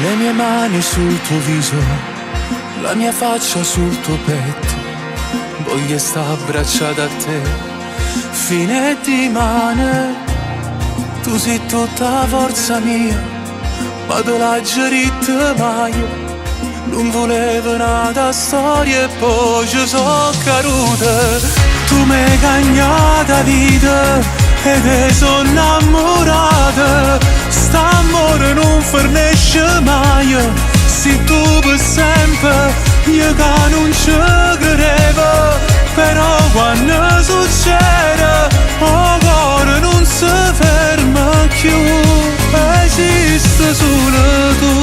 Le mie mani sul tuo viso, la mia faccia sul tuo petto, voglio sta abbracciata a te, fine di mane. Tu sei tutta forza mia, ma tu l'hai gerita mai. Non volevo nata storia e poi ci sono caduta. Tu mi hai cagnata vita e te sono innamorata. St'amore non fornisce mai, se tu per sempre, io che non ci credevo. Però quando succede, il cuore non si ferma più, esiste solo tu.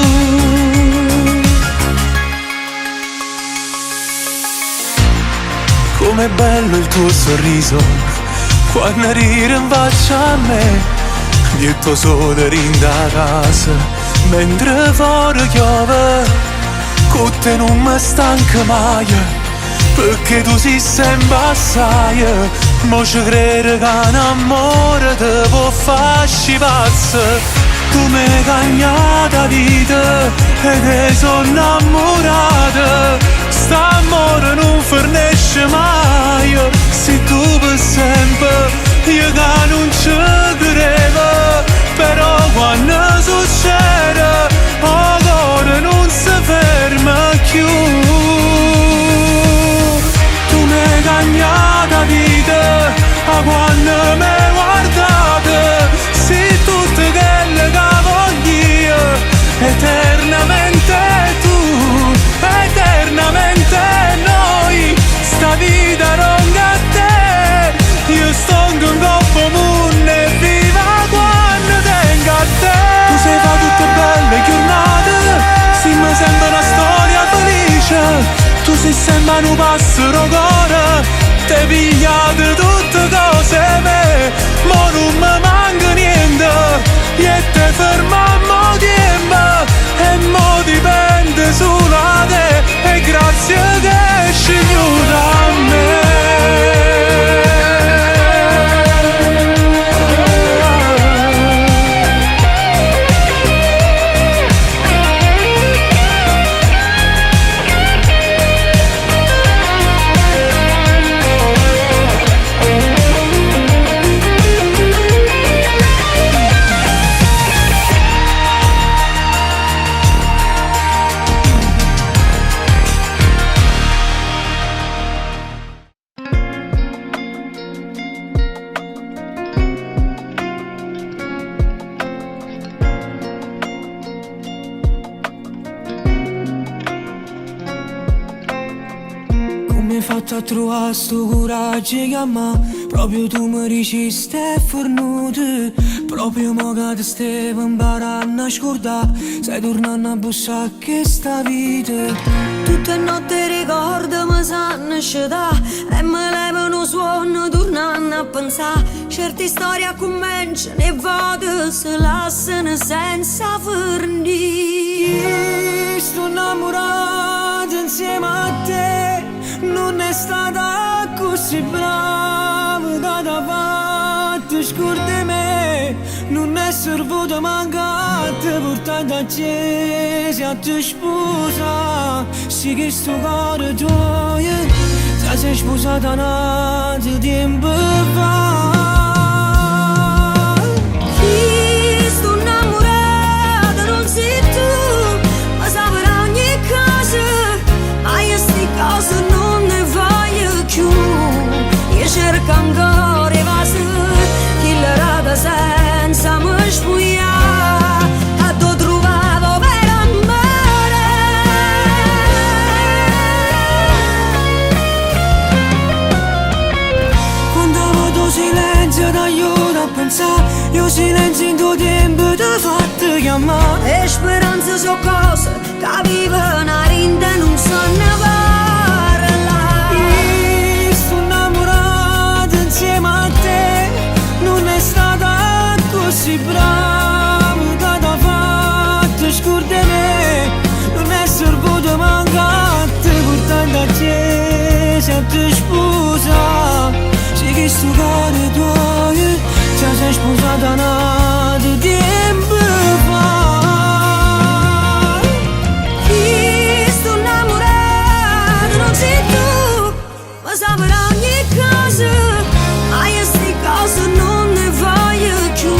Com'è bello il tuo sorriso, quando ridi in faccia a me. Dietro sole rinda casa, mentre fuori piove, con te non mi stanca mai, perché tu sei sempre assai. Mo ci crede che un amore te può farci pazza. Tu mi hai cagnata vita e te sono innamorata. St'amore non fornisce mai, se tu per sempre, io che non ci credevo. Però quando succede, il cuore non si ferma non passano cuore, te pigliate tutte cose me, ma non mi manca niente, e te fermammo tempo, e mo dipende solo da te, e grazie che è scegliuta a me.
Fatto a trovare sto coraggio che a me proprio tu mi dici stai fornuto, proprio mo che ti stevo imparando a scordare, stai tornando a bussare che sta vita.
Tutte notte ricordo mi sanno sciatà e mi levano suono tornando a pensare. Certe storie cominciano e vado se lasciano senza fornire.
Sto innamorato insieme a te, non è stata così brava che t'ha fatto scordare me, non è servito mancato portare da chiesa a te sposa, sì che sto cuore tuo ti sei sposata un altro tempo fa.
Chi sto innamorato non sei tu, ma saprà ogni cosa, ma io sti cose non ne voglio più. Io cerco ancora i vasi, chi la rata senza mi spugliare, a dove trovavo per amare.
Quando vedo silenzio ti aiuta a pensare, io silenzio in tuo tempo ti ho fatto chiamare.
E speranze sono cose che vivono a rinde e non sanno parlare.
Io sto innamorato insieme a te, non è stata così brava che t'ha fatto scordare me, non è servito mancato portando a chiesa a te sposa, sì che sto cuore tuo ti sei sposata un altro tempo fa.
Chi sto innamorato non sei tu, ma saprà ogni cosa, ma io sti cose non ne voglio più.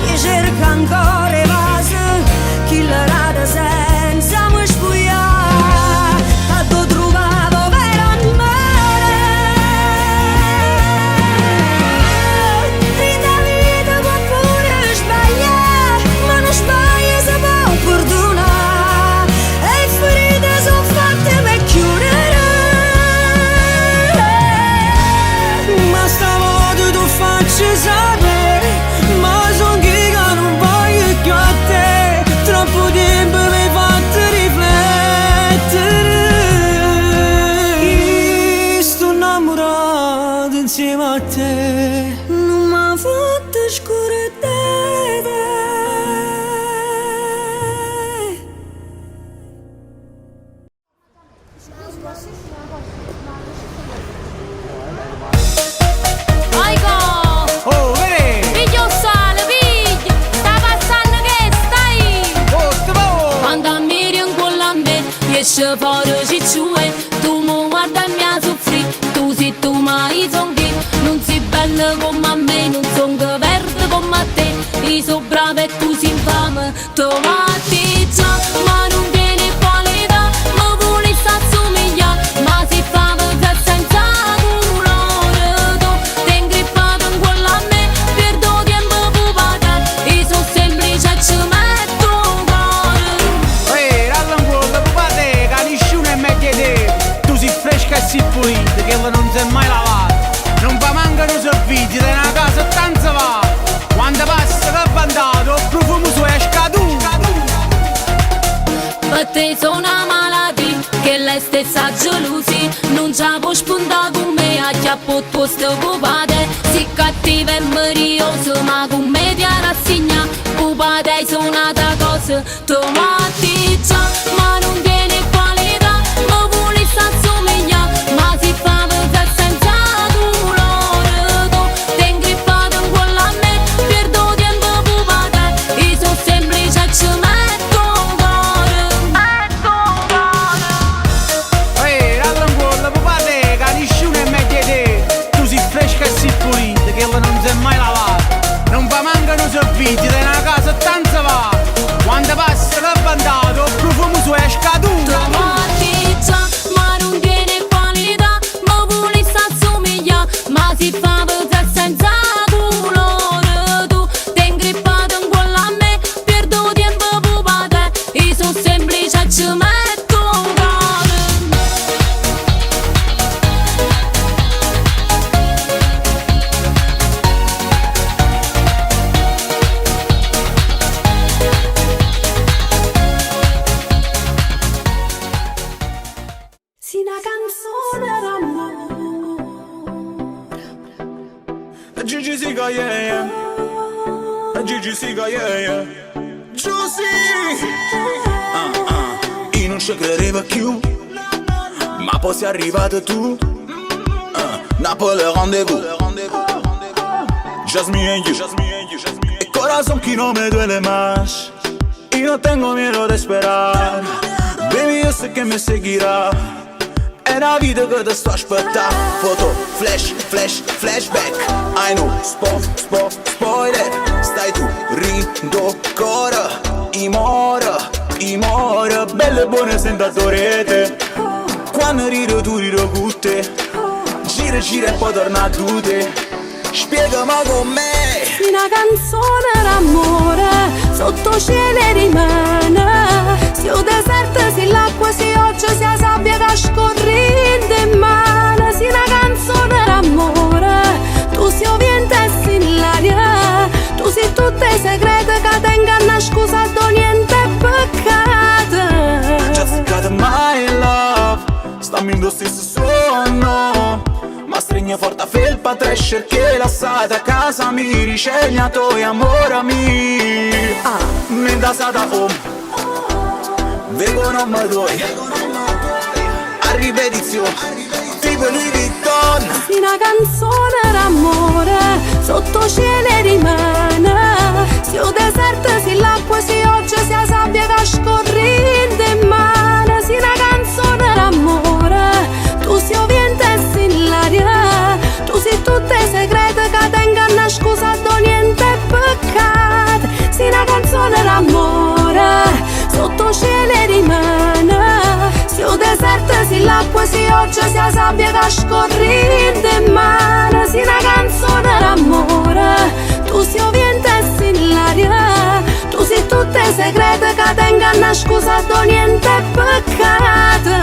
Io cerco ancora i vasi, chi la rata senza mi spugliare, a dove trovavo per amare. Vita vita può pure sbagliare, ma non sbaglia se può perdonare, e ferite sono fatte per chiudere.
Ma stavolta tu faccio sapere, ma son chi che non voglio più a te, troppo tempo mi hai fatto riflettere. Io sto innamorato insieme a te,
Non m'ha fatto scordare.
oh, vedi?
Piglio sale, piglio, sta passando che stai?
Oh, te va!
Quando ammiri con la me, riesce fuori cicciue, tu mi guarda e mi ha soffrito, tu sei tu mai son chi, non sei bella come me, non son che verde come te, io so brava e tu sei infame, tu matti già, ma non vieni qualità, ma vuoi sta somigliare, ma si fa vedere senza colore, tu ti ingrippato in quella a me, perdo tempo per pagare, io so semplice e ci metto un cuore.
Rall'angolo, papà te, che nessuno è meglio di te, tu sei fresca e sei pulita, che non si è mai lavata, non fa mancano servizi, te una casa tanto va, quando passa che bandato, il profumo suo è scaduto.
Per te sono una malattia, che lei stessa gelosi non ci può spuntare con me a chiappo posto pupate si cattiva e marioso ma con me ti rassegna pupate hai suonata cosa tomati già ma non viene qualità ma vuole s'assomiglia ma si fa vedere senza dolore tu ti ingrippato in quella a me perdo tempo pupate io sono semplice e ci metto cuore
tranquillo, pupate, che nessuno è meglio di te. Tu sei fresca e sei pulita, che non si è mai lavata. Non fa mancano servizi, te una casa tanto va. Quando passa l'abbandato, il profumo su è scaduto.
Tomati già, ma non tiene qualità, ma vuole s'assomiglia, ma si fa vedere senza colore. Tu ti ingrippato in quella a me, perdo tempo pupate, io sono semplice e ci metto cuore. Sì, una canzone d'amore.
Gigi Siga, yeah, yeah. Gigi Siga, yeah, yeah. Giussi! Io non ci credevo più, ma poi sei arrivato tu. Napoli rendezvous. Just me and you. El corazón que no me duele más y no tengo miedo de esperar. Baby, yo sé que me seguirá. È una vita che ti sto aspettando. Foto, flash, flashback. I know, spoiler. Stai tu, rindo ancora. I mora, belle e buone sentatore. Quando rido tu rido con te. Gira e poi torna a te. Spiegami con me.
Una canzone d'amore, sotto cielo rimane. Se il deserto, se l'acqua, se oggi, se la sabbia che scorrendo in mano. Se una canzone d'amore, tu sei ovviamente in l'aria. Tu sei tutte i segreti che tengono a scusa da niente peccato.
Just got my love. Stammi in lo stesso suono. Ma stringe forte felpa trash che la sata a casa mi ricegna tuoi amore mi. Mi da sata Vengo non mi doi. A ripetizione tipo Louis Vuitton.
Sì, una canzone d'amore, sotto cielo rimane. Se il deserto, se l'acqua, se oggi, se la sabbia che scorrendo in mano. Sì, una canzone d'amore, tu sei ovviamente in l'aria. Tu sei tutte i segreti che tengono a scusa da niente peccato. Sì, una canzone d'amore, sotto cielo rimane. Se il deserto, se l'acqua, se oggi, se la sabbia che scorrendo in mano. Sì, una canzone d'amore, tu sei ovviamente in l'aria. Tu sei tutte i segreti che tengono a scusa da niente peccato.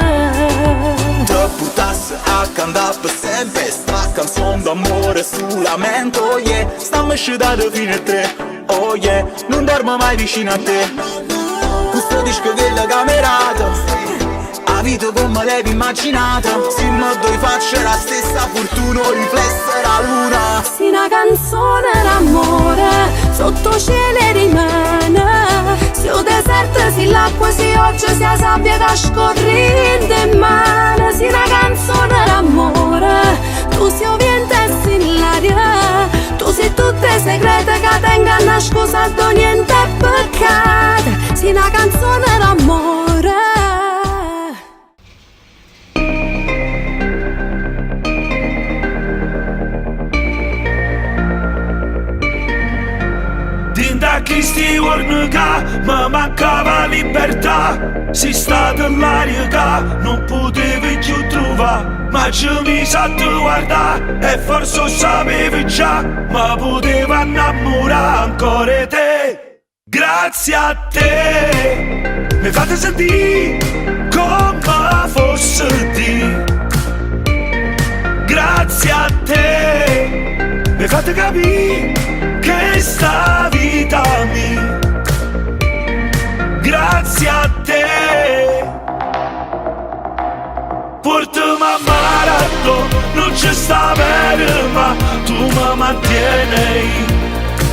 Te putassi a cantare per sempre sta canzone d'amore sulla mente, oh yeah. Stammi sciudando fino a 3, oh yeah. Non dormo mai vicino a te. Questo disco della camerata. La vita come l'avevi immaginata. Se mi doi faccia la stessa fortuna, riflessa la luna.
Sì, una canzone d'amore, sotto cielo rimane. Se il deserto, se l'acqua, se oggi, se la sabbia che scorrendo in mano. Sì, una canzone d'amore, tu sei ovviamente in l'aria. Tu sei tutte i segreti che tengono a scusa da niente peccato. Sì, una canzone d'amore.
Da questi giorni che mi mancava libertà. Si stata l'aria che non potevi più trovare. Ma ci mi sa tu guardare e forse lo sapevi già. Ma poteva innamorare ancora te. Grazie a te mi fate sentire come fosse di. Grazie a te mi fate capire che sta vita mia. Grazie a te sta bene ma tu mi mantieni.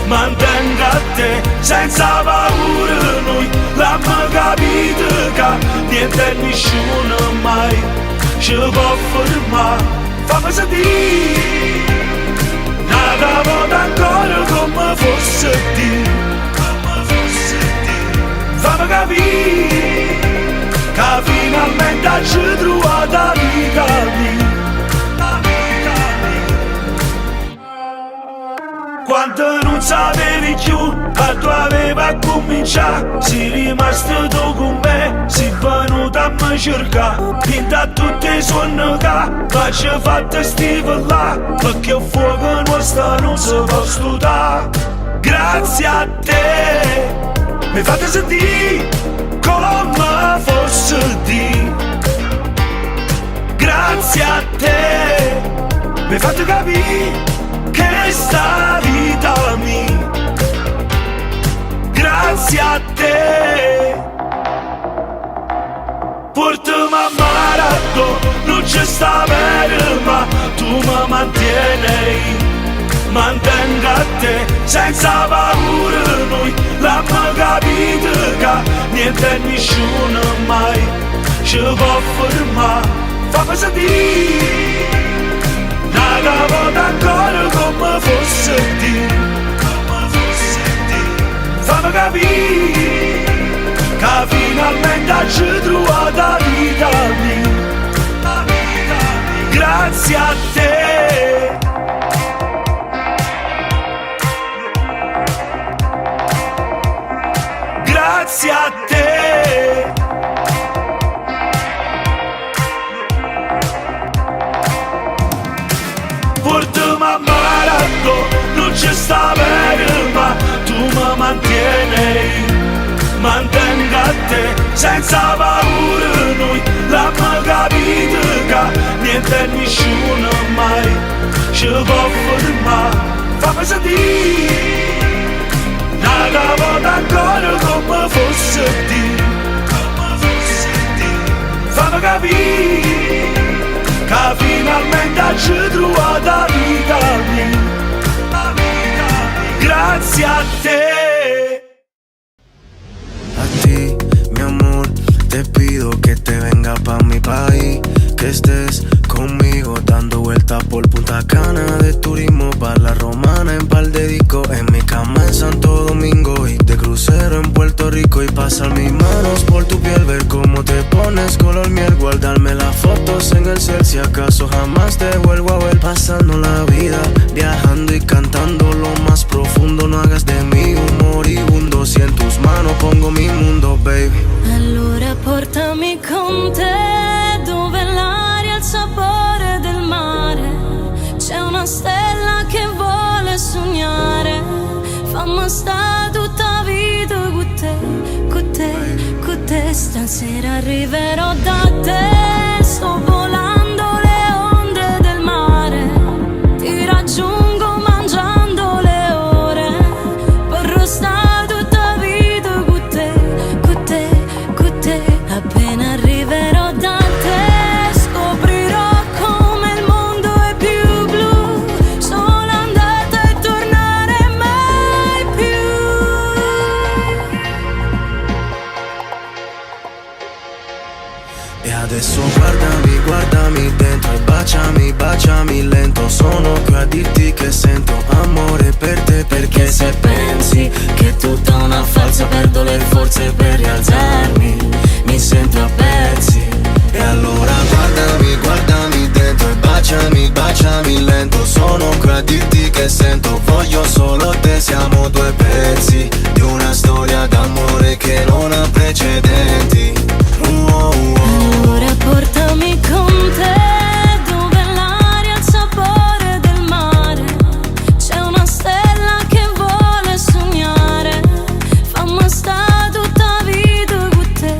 Mantengo a te senza paura, noi l'abbiamo capito che niente e nessuno mai ci può fermare. Fammi sentire una volta ancora come fosse Dio, fammi capire che finalmente ci trovato amica mia. Quando non sapevi più, a tu aveva cominciato. Sei rimasto tu con me, sei venuto a me cercare. Pinta tutti i suoni che ma ci fatto là, perché il fuoco nostro non si può studare. Grazie a te mi fate sentire come fosse Dio. Grazie a te mi fate capire che sta vita mia. Grazie a te portami a Maratò, non ci sta bene ma tu mi mantieni. Mantengo a te senza paura, noi l'abbiamo capito che niente e nessuno mai ci può fermare. Fammi sentire una volta ancora come fosse Dio, fammi capire che finalmente ci trovato la vita mia. Grazie a te. Grazie a te. Portami a Maratò, non ci sta bene ma tu mi mantieni. Mantengo a te senza paura, noi l'abbiamo capito che niente e nessuno mai ci può fermare. Fammi sentire una volta ancora come fosse Dio, fammi capire che finalmente ci trovato la vita mia. Grazie a te.
A ti, mi amor, te pido que te venga pa' mi país, que estés conmigo dando vueltas por Punta Cana, de turismo pa' la Romana, en par de discos, en mi cama en Santo Domingo y de crucero en Puerto Rico y pasar mis manos por tu piel, ver cómo te pones color miel, guardarme las fotos en el cel, si acaso jamás te vuelvo a ver, pasando la vida, viajando y cantando lo más profundo, no hagas de mí un moribundo, si en tus manos pongo mi mundo, baby.
Allora portami con te dove l'aria ha il sapore del mare, c'è una stella che vuole sognare, fammi sta tutta vita con te, con te, con te, stasera arriverò da te, sto volando le onde del mare, ti raggiungo mangiando le ore, vorrò sta tutta vita con te, con te, con te, appena arriverò da te, scoprirò come il mondo è più blu, sono andata e tornare mai più.
E adesso guardami, guardami dentro e baciami, baciami lento, sono qui a dirti che sento amore per te, perché se pensi che è tutta una falsa perdo le forze per rialzarmi, mi sento a pezzi. E allora guardami, guardami dentro e baciami, baciami lento, sono qui a dirti che sento, voglio solo te, siamo due pezzi di una storia d'amore che non ha precedenti.
Allora portami con te dove l'aria ha il sapore del mare, c'è una stella che vuole sognare, fammi sta tutta vita con te,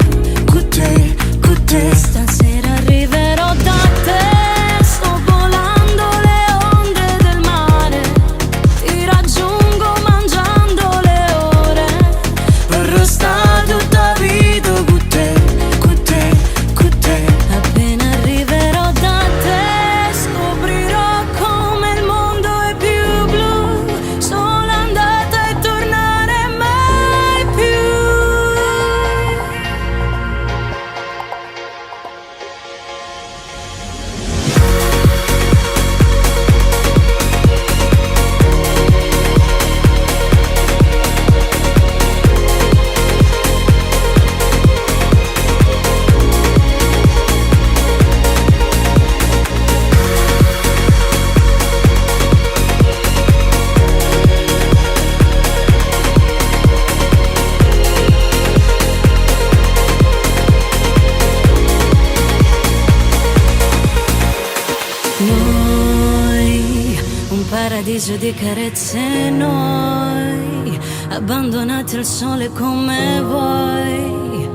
paradiso di carezze noi, abbandonati al sole come voi,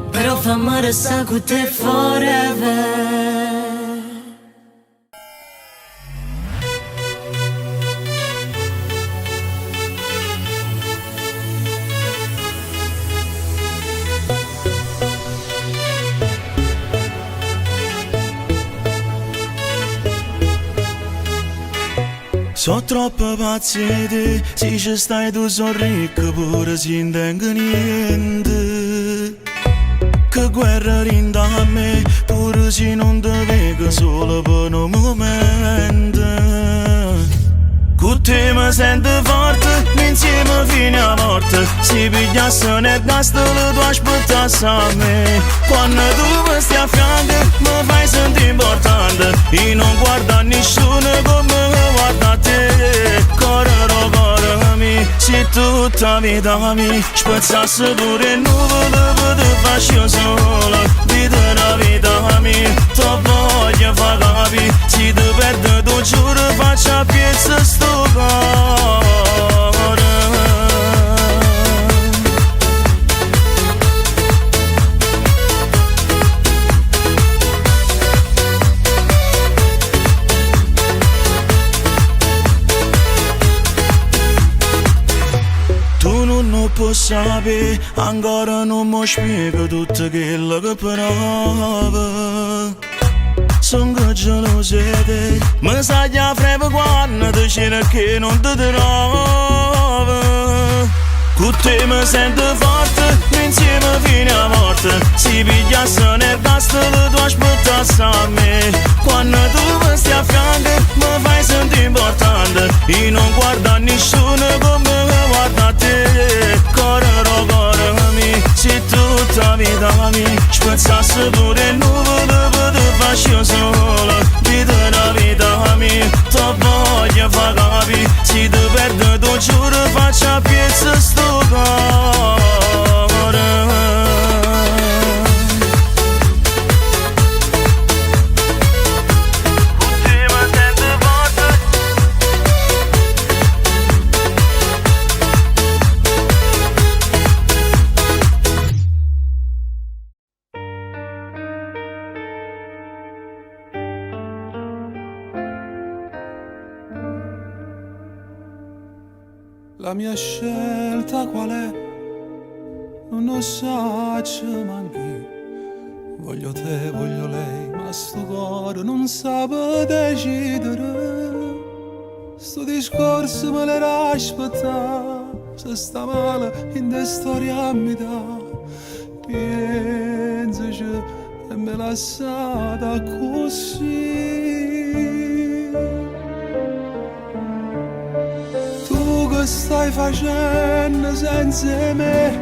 però fammi restare con te forever.
So troppo paziente, se ci stai tu sono ricco pure se non tengo niente. Che guerra rinda a me, pure se non ti vedo solo per un momento. Con te mi sento forte, insieme fino a morte. Se pigliasse nel gas te lo tu aspettassi a me. Quando tu mi stai a fianco mi fai sentire importante. E non guarda nessuno come guarda te. Correro, corremi, se tutta vita mi spezzasse pure in nuvole per te faccio solo. Vita la vita mia, ti voglio far capire. Se ti perdo tu giuro faccio a piezza sto cuore. Tu non puoi sapere, ancora non mi spiego tutto quello che prova. Sono geloso di te, mi sa già freve quando ti c'era che non ti trovo. Con te mi sento forte, insieme fino a morte. Se pigliasse nel gas te lo tu aspettassi a me. Quando tu mi stai a fianco mi fai sentire importante. E non guarda nessuno come guarda te. Correro, corremi, se tutta vita mi spezzasse pure in nuvole per te faccio solo. Vita la vita mia, ti voglio far capire. Se ti perdo tu giuro faccio a piezza sto cuore.
La mia scelta qual è? Non lo so, manchi. Voglio te, voglio lei, ma sto cuore non sa decidere. Sto discorso me l'era aspettato. Se sta male in te storia mi dà. Pensaci e me l'ha lasciata così. Che stai facendo senza me?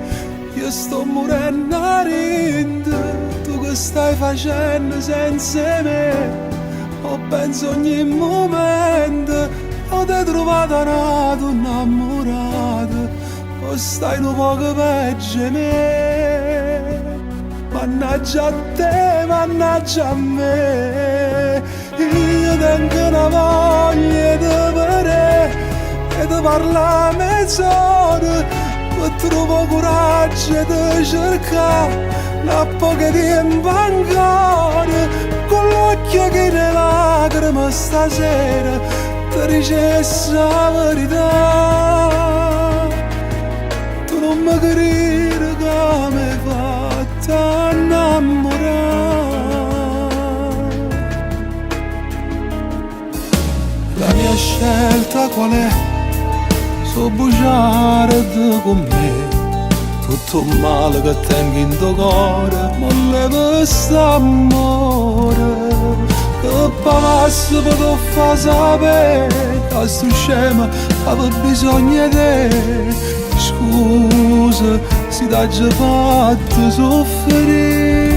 Io sto morendo a rinde. Tu che stai facendo senza me? Ho penso ogni momento. Ho te trovato una donna innamorata. O stai un poco peggio di me. Mannaggia a te, mannaggia a me. Io tengo una voglia di vedere e ti parla mezz'ora, poi trovo coraggio di cercare una poca tempo ancora, con l'occhio che ne lacrime stasera ti dicessi la verità. Tu non mi credi che mi hai fatto innamorare. La mia scelta qual è? So bugiardo con me, tutto il male che tengo in tuo cuore, ma leva st'amore. Che pavasse potrò far sapere, che sto scema aveva bisogno di te. Scusa, se t'ha già fatto soffrire.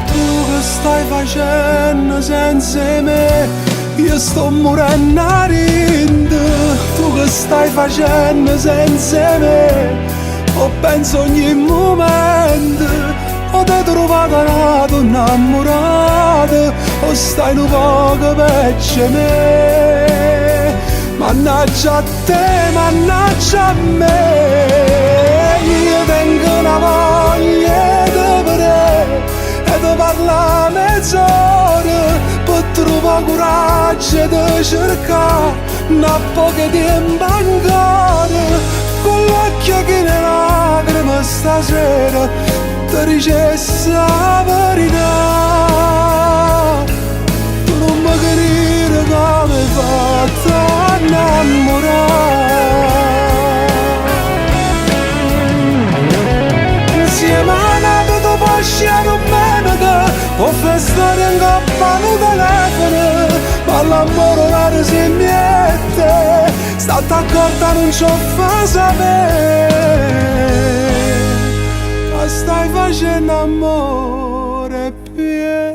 Tu che stai facendo senza me? Io sto morendo a rinde. Tu che stai facendo senza me? Ho penso ogni momento. Ho te trovato una donna innamorata. o stai un poco peggio me? Mannaggia a te, mannaggia a me. Io tengo una voglia di vedere e di parlare mezz'ora per trovare coraggio di cercare una poca tempo ancora. Con l'occhio che ne lacrime stasera ti dicessi la verità. Tu non mi capire come hai fatto a innamorare. Insieme a nato tu puoi sciare un menica, può festare in coppa un telefono, ma l'amore raro si miette, state accorta non ci fa sapere. Ma stai facendo amore, pensa